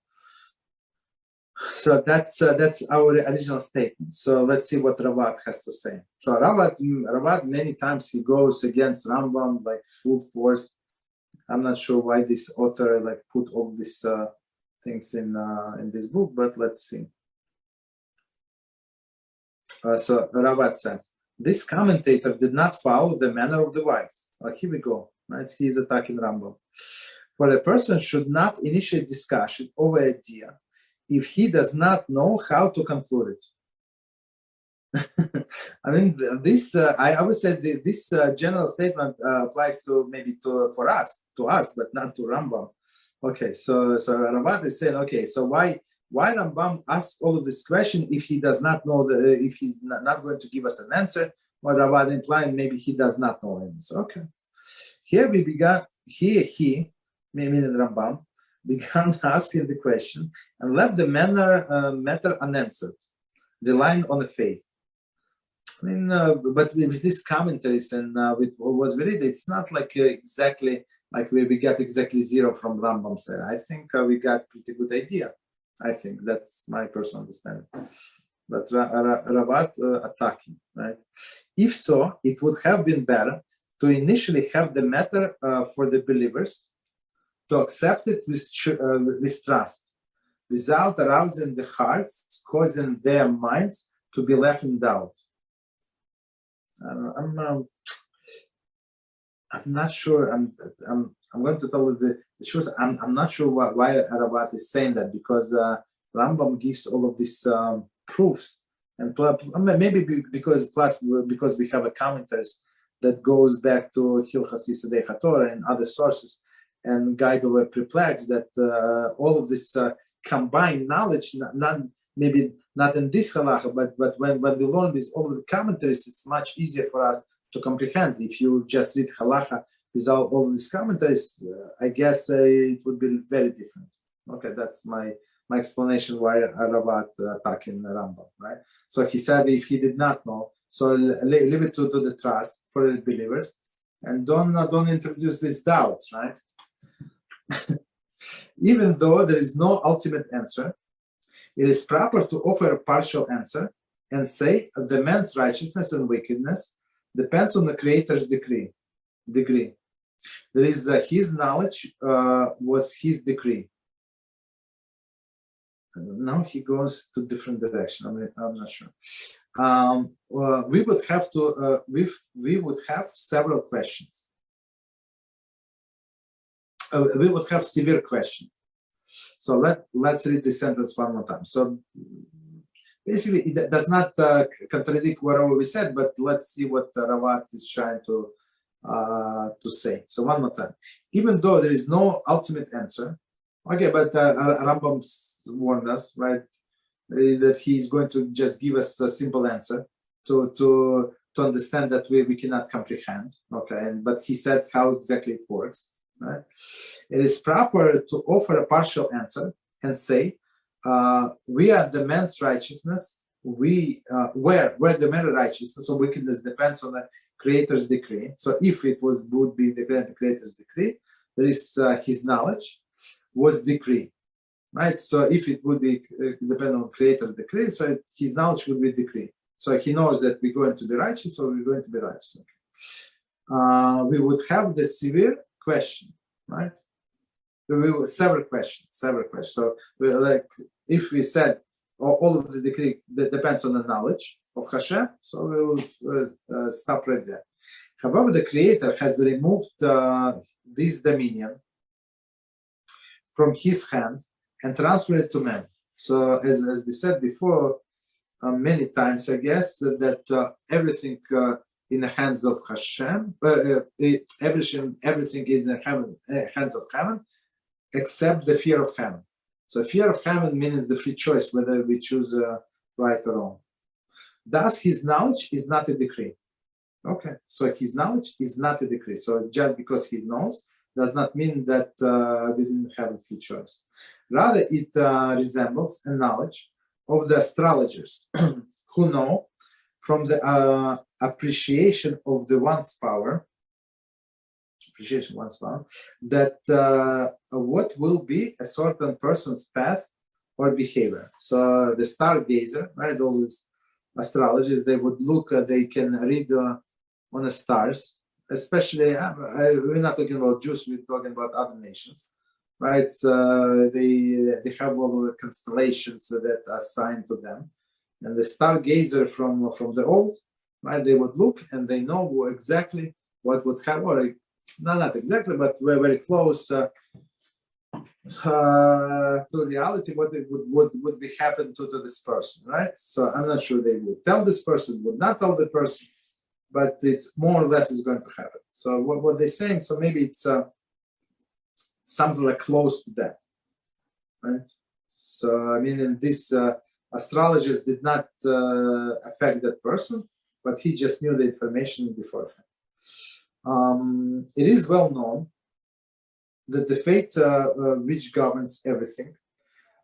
So that's our original statement. So let's see what Rabat has to say. So Rabat many times he goes against Rambam like full force. I'm not sure why this author like put all these things in this book, but let's see. So Rabat says, this commentator did not follow the manner of the wise. Here we go. Right? He's attacking Rambam. For the person should not initiate discussion over idea if he does not know how to conclude it. I mean, this I would say this general statement applies to maybe to us, but not to Rambam. Okay, so Rabat is saying, okay, so why Rambam asks all of this question if he does not know if he's not going to give us an answer? What Rabat implying maybe he does not know an answer. Okay, here we began. He meaning Rambam, began asking the question and left the matter unanswered, relying on the faith. I mean, but with these commentaries and with what was read, it's not like exactly like we got exactly zero from Rambam said. I think we got pretty good idea. I think that's my personal understanding. But Rabat attacking, right? If so, it would have been better to initially have the matter for the believers to accept it with trust, without arousing the hearts, causing their minds to be left in doubt. I'm not sure. I'm going to tell you the truth. I'm not sure why Arabat is saying that, because Rambam gives all of these proofs, and maybe because we have a commentaries that goes back to Hilchot Torah and other sources, and guide over perplexed that all of this combined knowledge, maybe not in this halachah, but when we learn with all of the commentaries, it's much easier for us to comprehend. If you just read halachah without all these commentaries, I guess it would be very different. Okay, that's my explanation why Rabat attacking Rambam, right? So he said if he did not know, so leave it to the trust for the believers, and don't introduce these doubts, right? Even though there is no ultimate answer, it is proper to offer a partial answer and say the man's righteousness and wickedness depends on the Creator's degree. There is his knowledge was his decree. Now he goes to different direction. I'm not sure. We would have to. We would have several questions. We would have severe questions. So let's read this sentence one more time. So basically, it does not contradict whatever we said, but let's see what Ravat is trying to say. So one more time. Even though there is no ultimate answer, okay, but Rambam warned us, right, that he's going to just give us a simple answer to understand that we cannot comprehend. Okay, but he said how exactly it works. Right? It is proper to offer a partial answer and say, we are the man's righteousness. Where the man's righteousness, so wickedness depends on the Creator's decree. So if it would be the Creator's decree, there is his knowledge was decree, right? So if it would be depend on Creator's decree, so his knowledge would be decree. So he knows that we're going to be righteous, so we're going to be righteous. Okay. We would have the severe question, right? We will several questions. So if we said all of the decree that depends on the knowledge of HaShem, so we will stop right there. However, the Creator has removed this dominion from his hand and transferred it to man. So as we said before, many times, I guess, that everything in the hands of HaShem, everything is in the hands of heaven, except the fear of heaven. So fear of heaven means the free choice, whether we choose right or wrong. Thus, his knowledge is not a decree. Okay, so his knowledge is not a decree. So just because he knows does not mean that we didn't have a free choice. Rather, it resembles a knowledge of the astrologers who know from the appreciation of one's power, that what will be a certain person's path or behavior. So the stargazer, right, all these astrologers, they would look, they can read on the stars, especially, we're not talking about Jews, we're talking about other nations, right? So they have all the constellations that are assigned to them. And the stargazer from the old, right, they would look and they know exactly what would happen, or not exactly, but we're very close to reality, what it would be happen to this person, right? So I'm not sure they would tell this person, would not tell the person, but it's more or less is going to happen. So what they're saying, so maybe it's something like close to that, right? So I mean, in this astrologers did not affect that person, but he just knew the information beforehand. It is well known that the fate which governs everything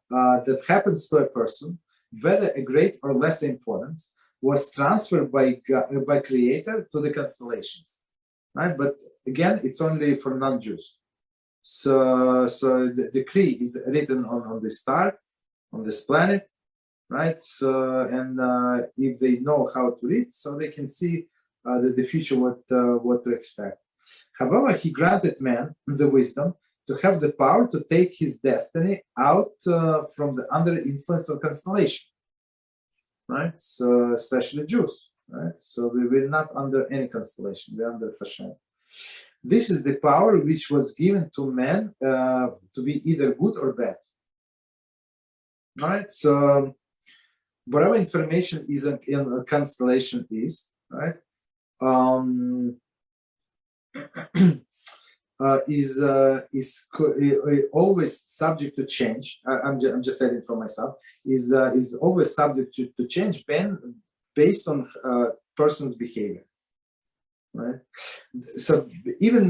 that happens to a person, whether a great or less importance, was transferred by Creator to the constellations, right? But again, it's only for non-Jews. So the decree is written on the star, on this planet, right? So and if they know how to read, so they can see the future, what to expect. However, he granted man the wisdom to have the power to take his destiny out from the under influence of constellation, right? So especially Jews, right? So we're not under any constellation; we're under HaShem. This is the power which was given to man to be either good or bad. All right. So whatever information is in a constellation is, right, is always subject to change. I'm just saying it for myself. Is always subject to change based on person's behavior. Right. So even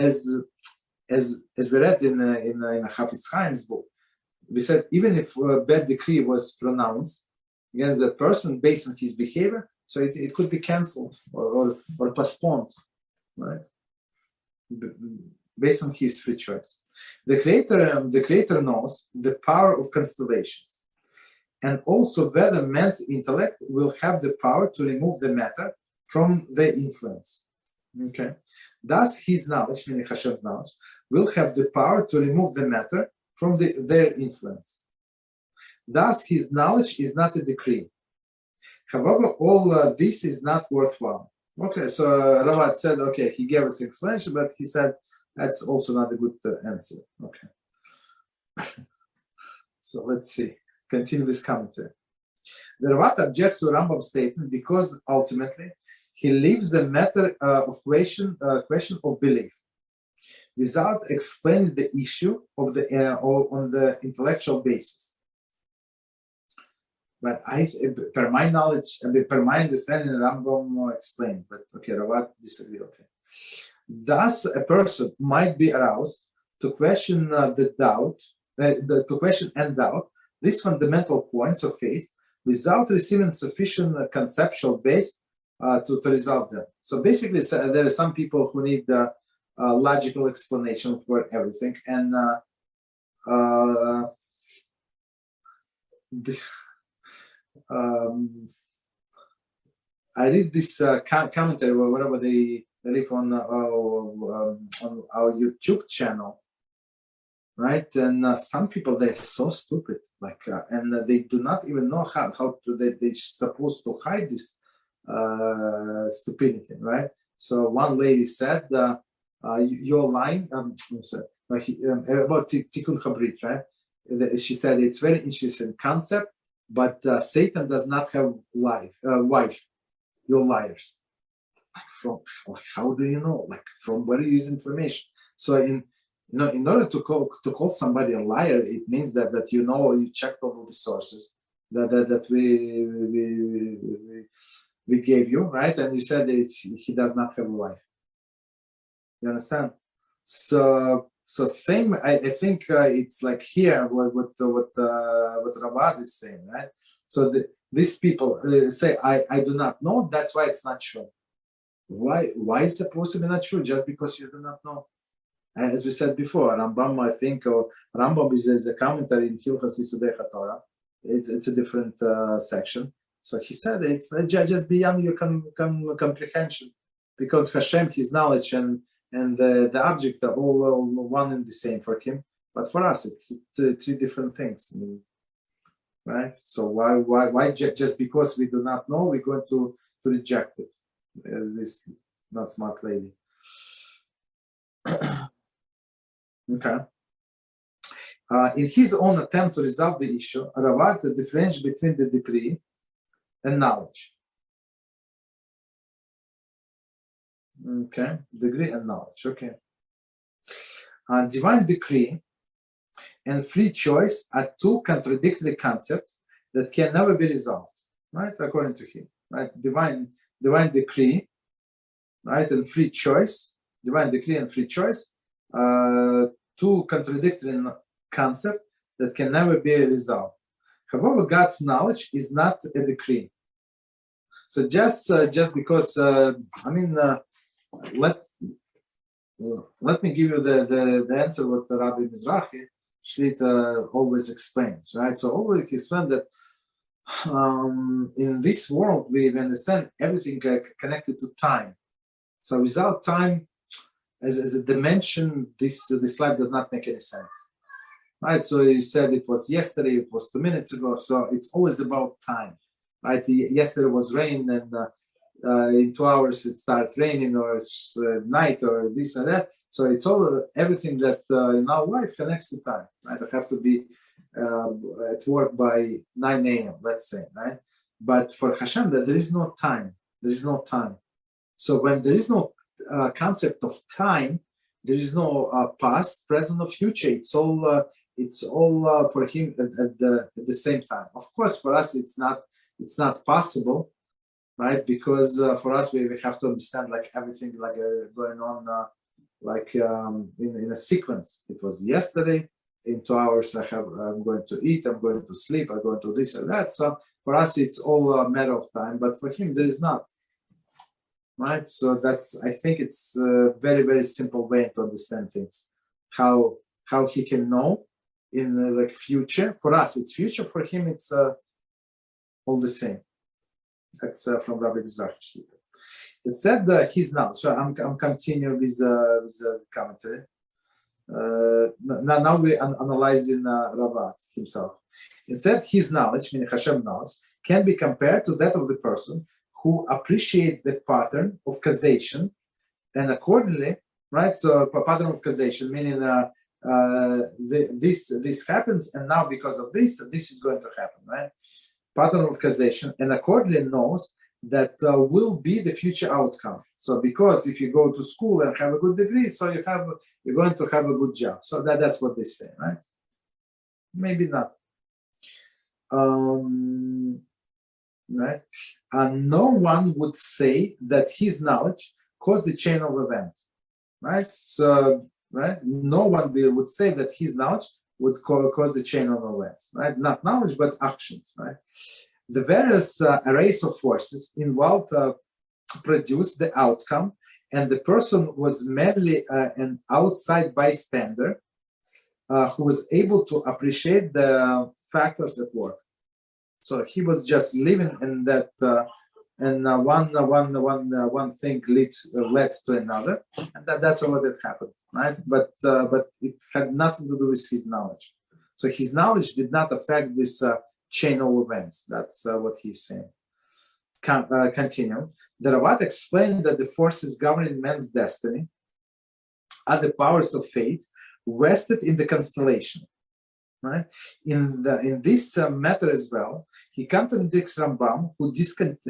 as we read in Hafetz Chaim's book, we said even if a bad decree was pronounced against that person based on his behavior, so it could be cancelled or postponed, right? Based on his free choice. The creator knows the power of constellations, and also whether man's intellect will have the power to remove the matter from their influence. Okay. Thus his knowledge, meaning Hashem's knowledge, will have the power to remove the matter from their influence. Thus his knowledge is not a decree. However, all this is not worthwhile. Okay, so Rabbi said, okay, he gave us an explanation, but he said that's also not a good answer. Okay. So let's see. Continue this commentary. The Rabbi objects to Rambam's statement because ultimately he leaves the matter of question of belief without explaining the issue of on the intellectual basis. But per my knowledge, per my understanding, Rambam explained. But okay, Rabbi disagree. Okay. Thus, a person might be aroused to question to question and doubt these fundamental points of faith without receiving sufficient conceptual base to resolve them. So basically, there are some people who need logical explanation for everything, and I read this commentary wherever they live on our YouTube channel, right? And some people, they're so stupid, like, and they do not even know how they're supposed to hide this stupidity, right? So one lady said, "You're lying." About Tikkun Chabrit, right? She said it's very interesting concept, but Satan does not have wife. You're liars. From how do you know? Like, from where you use information? So in order to call somebody a liar, it means that you checked all the sources that we gave you, right? And you said he does not have a wife. You understand? So same. I think it's like here what Rabbi is saying, right? So these people say I do not know. That's why it's not true. Why is it supposed to be not true? Just because you do not know. As we said before, Rambam, I think, or Rambam is a commentary in Hilchot Torah. It's a different section. So he said it's just beyond your comprehension, because HaShem, his knowledge and the object are all one and the same for him. But for us, it's three different things, right? So why just because we do not know, we're going to reject it? This not smart lady. Okay. In his own attempt to resolve the issue, Ravad differentiates between the decree and knowledge. Okay, degree and knowledge. Okay. Divine decree and free choice are two contradictory concepts that can never be resolved, right? According to him, right? Divine decree, right, and free choice. Divine decree and free choice, two contradictory concepts that can never be resolved. However, God's knowledge is not a decree. So just because let me give you the answer what Rabbi Mizrachi always explains, right? So always he explained that in this world we understand everything connected to time. So without time as a dimension, this life does not make any sense, right? So you said it was yesterday, it was 2 minutes ago, so it's always about time, right? Yesterday was rain, and in 2 hours it starts raining, or it's night, or this and that. So it's all everything that in our life connects to time, right? I have to be at work by 9 a.m., let's say, right? But for HaShem, there is no time. There is no time. So when there is no concept of time, there is no past, present, or future. It's all for him at the same time. Of course, for us, it's not possible, right? Because for us, we have to understand like everything like going on in a sequence. It was yesterday. In 2 hours, I'm going to eat. I'm going to sleep. I'm going to this or that. So for us, it's all a matter of time. But for him, there is not. Right, so I think it's a very, very simple way to understand things. How he can know in like future. For us, it's future. For him, it's all the same. That's from Rabbi Mizrachi. It said his knowledge. So I'm continuing with the commentary. Now we're analyzing Rabbi himself. It said his knowledge, meaning HaShem knowledge, can be compared to that of the person who appreciates the pattern of causation, and accordingly, right? So a pattern of causation, meaning this happens, and now because of this is going to happen, right? Pattern of causation, and accordingly knows that will be the future outcome. So because if you go to school and have a good degree, so you're going to have a good job. So that's what they say, right? Maybe not. Right? And no one would say that his knowledge caused the chain of events, right? So, right? No one would say that his knowledge would cause the chain of events, right? Not knowledge, but actions, right? The various arrays of forces involved produce the outcome, and the person was merely an outside bystander who was able to appreciate the factors at work. So he was just living in that, and one thing led to another, and that's what had happened, right? But it had nothing to do with his knowledge. So his knowledge did not affect this chain of events. That's what he's saying. Continue. The Rabbi explained that the forces governing man's destiny are the powers of fate vested in the constellation. Right? In this matter as well, he contradicts Rambam, who discounts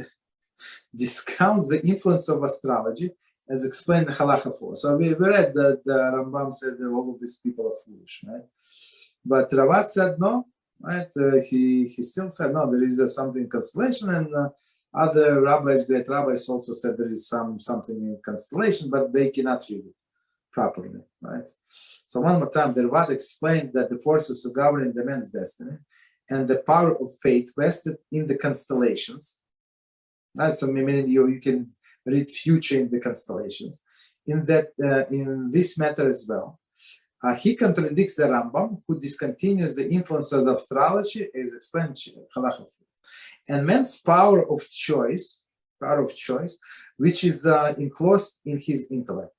the influence of astrology, as explained in Halachah 4. So we read that Rambam said that all of these people are foolish, right? But Ravat said no, right? He still said no. There is something in constellation, and other rabbis, great rabbis, also said there is something in constellation, but they cannot read it properly, right? So one more time, the Ravad explained that the forces of governing the man's destiny and the power of fate vested in the constellations, right? So meaning you can read future in the constellations. In this matter as well, he contradicts the Rambam, who discontinues the influence of astrology, as explained in Halachah, and man's power of choice, which is enclosed in his intellect.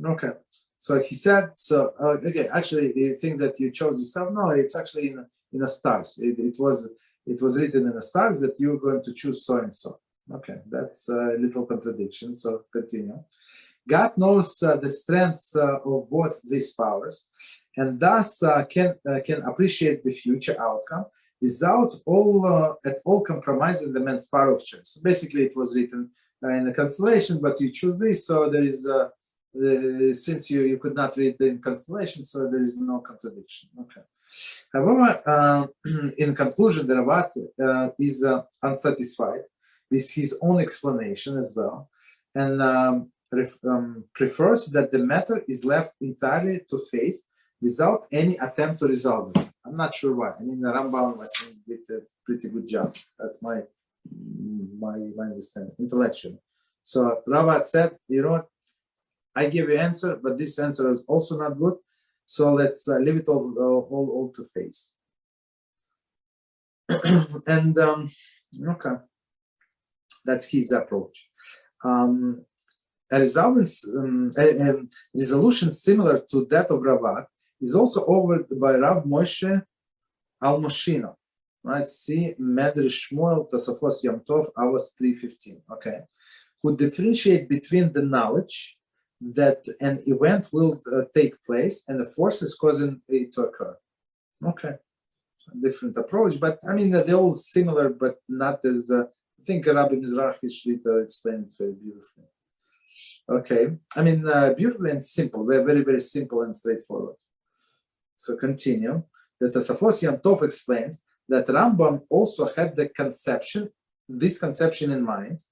Okay, so he said, okay, actually, you think that you chose yourself? No, it's actually in the stars. It was written in the stars that you're going to choose so and so. Okay, that's a little contradiction, so continue. God knows the strengths of both these powers, and thus can appreciate the future outcome without at all compromising the man's power of choice. So basically, it was written in a constellation, but you choose this, so there is since you could not read in constellation, so there is no contradiction. Okay. However, in conclusion, the Ravat is unsatisfied with his own explanation as well, and prefers that the matter is left entirely to faith without any attempt to resolve it. I'm not sure why. I mean, the Rambam, I think, did a pretty good job. That's my understanding, intellectual. So Ravat said, you know what? I give you answer, but this answer is also not good. So let's leave it all to face. And okay, that's his approach. A resolution similar to that of Ravat is also offered by Rav Moshe Al-Moshino, right? See Medrash Shmuel Tosafos Yom Tov, Avos 3:15. Okay, who differentiate between the knowledge that an event will take place and the forces causing it to occur. Okay, different approach, but I mean they're all similar, but not as. I think Rabbi Mizrachi explained it very beautifully. Okay, I mean beautiful and simple. They're very, very simple and straightforward. So continue. The Tosafos Yom Tov explains that Rambam also had this conception in mind.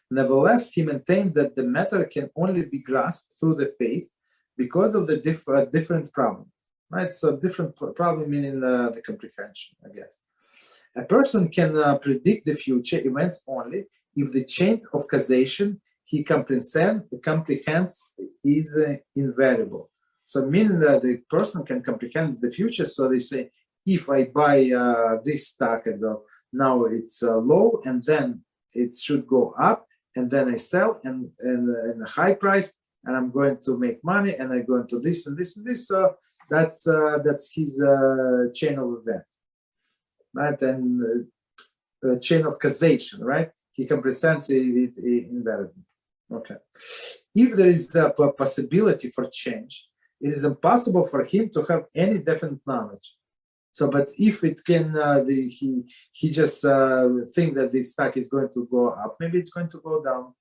Nevertheless, he maintained that the matter can only be grasped through the faith because of the different problem. Right? So different problem meaning the comprehension, I guess. A person can predict the future events only if the chain of causation he comprehends is invariable. So meaning that the person can comprehend the future. So they say, if I buy this stock and now it's low, and then it should go up, and then I sell and a high price, and I'm going to make money, and I go into this and this and this. So that's his chain of event, right? And chain of causation, right? He comprehends it invariably. Okay. If there is a possibility for change, it is impossible for him to have any definite knowledge. So, but if it can, he just think that the stock is going to go up, maybe it's going to go down,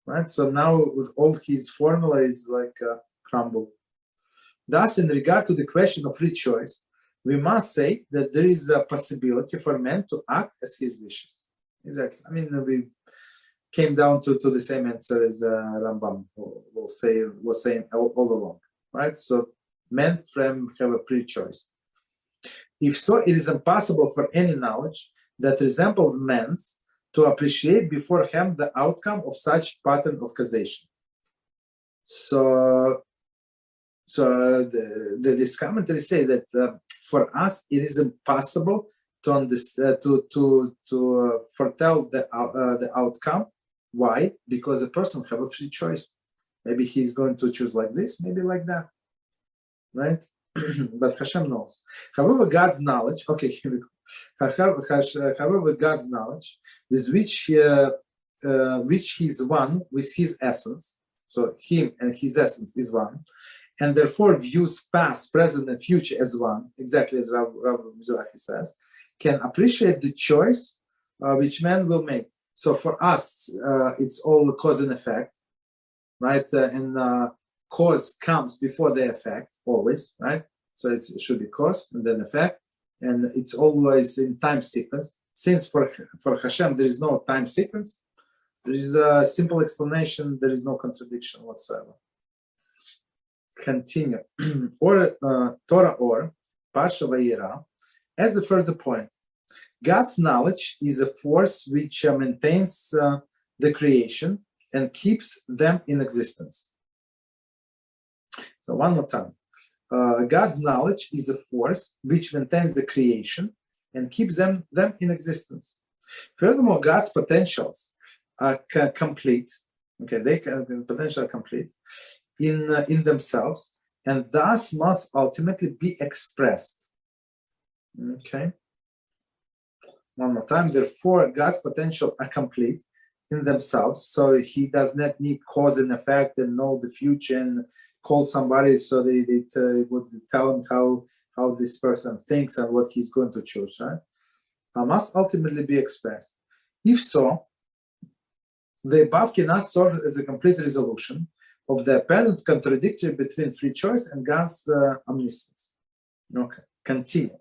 right? So now with all his formula is like crumble. Thus, in regard to the question of free choice, we must say that there is a possibility for man to act as his wishes. Exactly. I mean, we came down to the same answer as Rambam was saying all along, right? So men have a free choice. If so, it is impossible for any knowledge that resembles man's to appreciate beforehand the outcome of such pattern of causation. So this commentary say that for us it is impossible to understand to foretell the outcome. Why? Because a person have a free choice. Maybe he's going to choose like this, maybe like that, right? But HaShem knows. However, God's knowledge, okay, here we go. However, God's knowledge, with which he is one with his essence, so him and his essence is one, and therefore views past, present, and future as one, exactly as Rabbi Mizrachi says, can appreciate the choice which man will make. So for us, it's all cause and effect, right? And cause comes before the effect, always, right? So it should be cause and then effect, and it's always in time sequence. Since for HaShem there is no time sequence, there is a simple explanation, there is no contradiction whatsoever. Continue. Torah or Parsha Vayera adds a further point. God's knowledge is a force which maintains the creation and keeps them in existence. So one more time. God's knowledge is a force which maintains the creation and keeps them in existence. Furthermore, God's potentials are complete. Okay, they can potentially complete in themselves, and thus must ultimately be expressed. Okay. One more time. Therefore, God's potential are complete in themselves, so He does not need cause and effect and know the future and call somebody so they would tell him how this person thinks and what he's going to choose, right? Must ultimately be expressed. If so, the above cannot serve as a complete resolution of the apparent contradiction between free choice and God's omniscience. Okay, continue.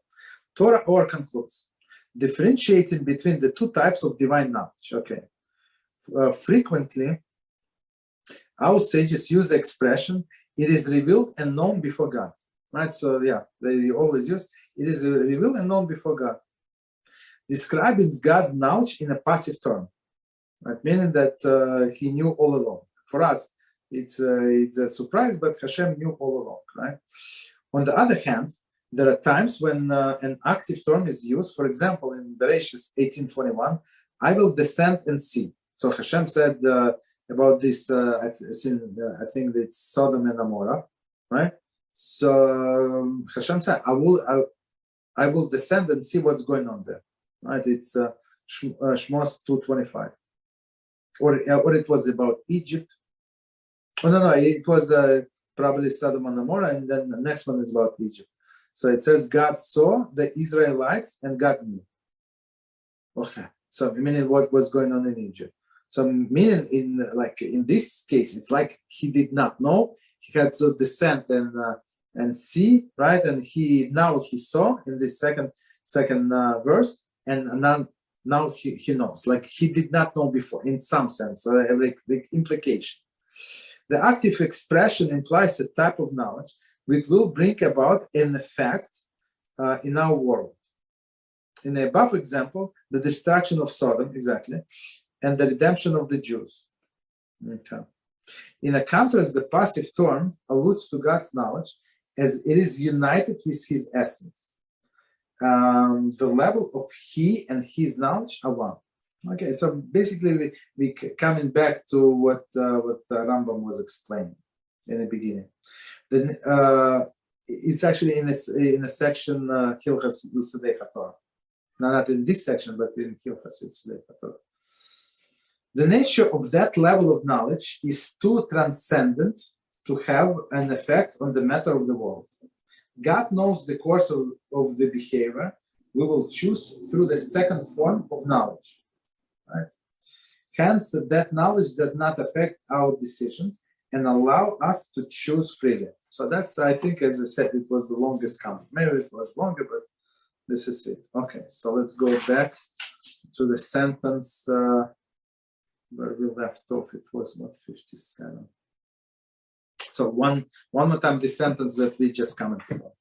Torah or concludes, differentiating between the two types of divine knowledge. Okay, frequently, our sages use the expression, it is revealed and known before God. Right? So yeah, they always use, it is revealed and known before God. Describing God's knowledge in a passive term. Right? Meaning that He knew all along. For us, it's a surprise, but HaShem knew all along. Right? On the other hand, there are times when an active term is used. For example, in Bereshit 18:21, I will descend and see. So HaShem said about this, I think it's Sodom and Gomorrah, right? So HaShem said, I will descend and see what's going on there, right? It's Shmos 2:25. or it was about Egypt. Oh, no, it was probably Sodom and Gomorrah, and then the next one is about Egypt. So it says God saw the Israelites and God knew. Okay, so meaning what was going on in Egypt. So meaning in this case, it's like he did not know. He had to descend and see, right? And he saw in this second verse, and now he knows. Like he did not know before, in some sense, like the implication. The active expression implies a type of knowledge which will bring about an effect in our world. In the above example, the destruction of Sodom, exactly, and the redemption of the Jews. Okay. In a contrast, the passive term alludes to God's knowledge as it is united with his essence. The level of he and his knowledge are one. Okay, so basically we coming back to what Rambam was explaining in the beginning. Then it's actually in a section Hilchot Torah. Not in this section, but in Hilchot Torah. The nature of that level of knowledge is too transcendent to have an effect on the matter of the world. God knows the course of the behavior we will choose through the second form of knowledge. Right? Hence, that knowledge does not affect our decisions and allow us to choose freely. So that's, I think, as I said, it was the longest comment. Maybe it was longer, but this is it. Okay, so let's go back to the sentence where we left off. It was 57. So one more time, the sentence that we just commented on.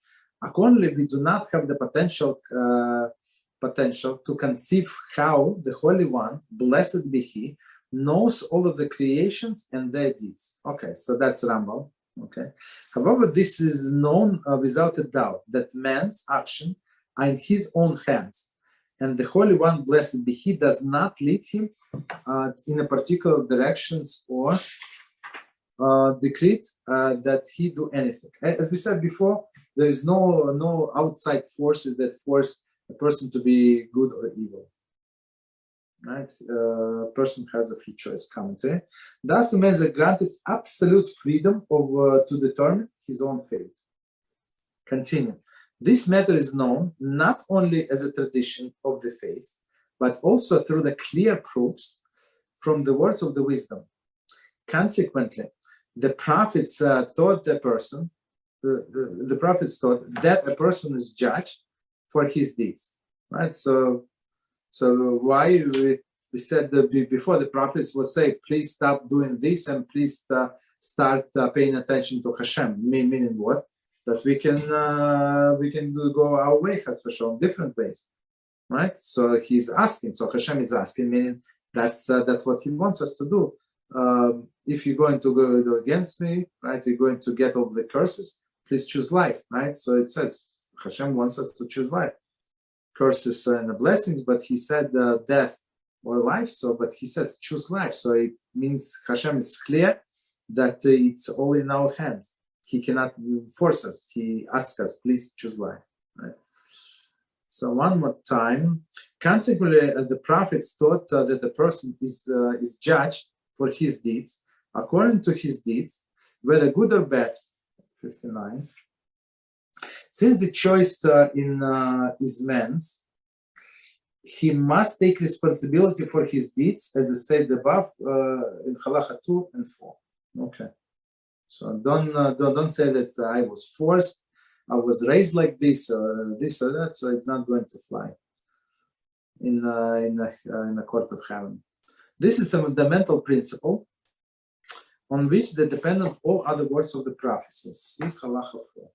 Accordingly, we do not have the potential to conceive how the Holy One, blessed be He, knows all of the creations and their deeds. Okay, so that's Rambam. Okay. However, this is known without a doubt that man's action are in his own hands, and the Holy One, blessed be He, does not lead him in a particular directions or decree that he do anything. As we said before, there is no outside forces that force a person to be good or evil. Right? A person has a free choice commentary. Thus, the man is granted absolute freedom to determine his own fate. Continue. This matter is known not only as a tradition of the faith, but also through the clear proofs from the words of the wisdom. Consequently, the prophets taught the prophets taught that a person is judged for his deeds. Right? So why we said that before, the prophets would say, please stop doing this and please start paying attention to HaShem. Meaning what? That we can go our way, HaShem, different ways, right? So he's asking. So HaShem is asking, meaning that's what he wants us to do. If you're going to go against me, right? You're going to get all the curses. Please choose life, right? So it says HaShem wants us to choose life. Curses and the blessings, but he said death or life. So, but he says choose life. So it means HaShem is clear that it's all in our hands. He cannot force us. He asks us, please choose life. Right? So one more time. Consequently, the prophets taught that the person is judged for his deeds, according to his deeds, whether good or bad. 59. Since the choice is man's, he must take responsibility for his deeds, as I said above in Halachah 2 and 4. Okay. So don't say that I was forced, I was raised like this or that. So it's not going to fly in a court of heaven. This is a fundamental principle on which they depend on all other words of the prophecies. See Halachah 4.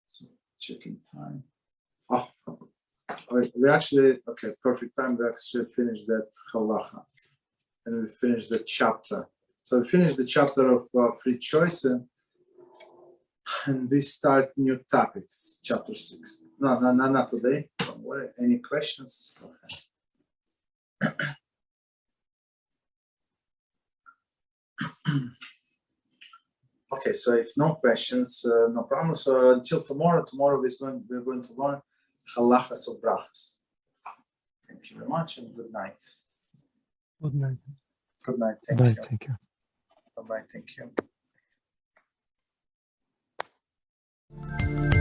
So checking time. Oh, we actually, okay, perfect time. We actually finished that Halachah, and we finished the chapter. So we finished the chapter of free choice, and we start new topics, chapter 6. No, not today. Don't worry. Any questions? Okay. Okay, so if no questions, no problem. So until tomorrow we're going to learn Halachos of brachas. Thank you very much and good night. Good night. Good night. Good Thank night. you. Thank you. Bye-bye. Thank you.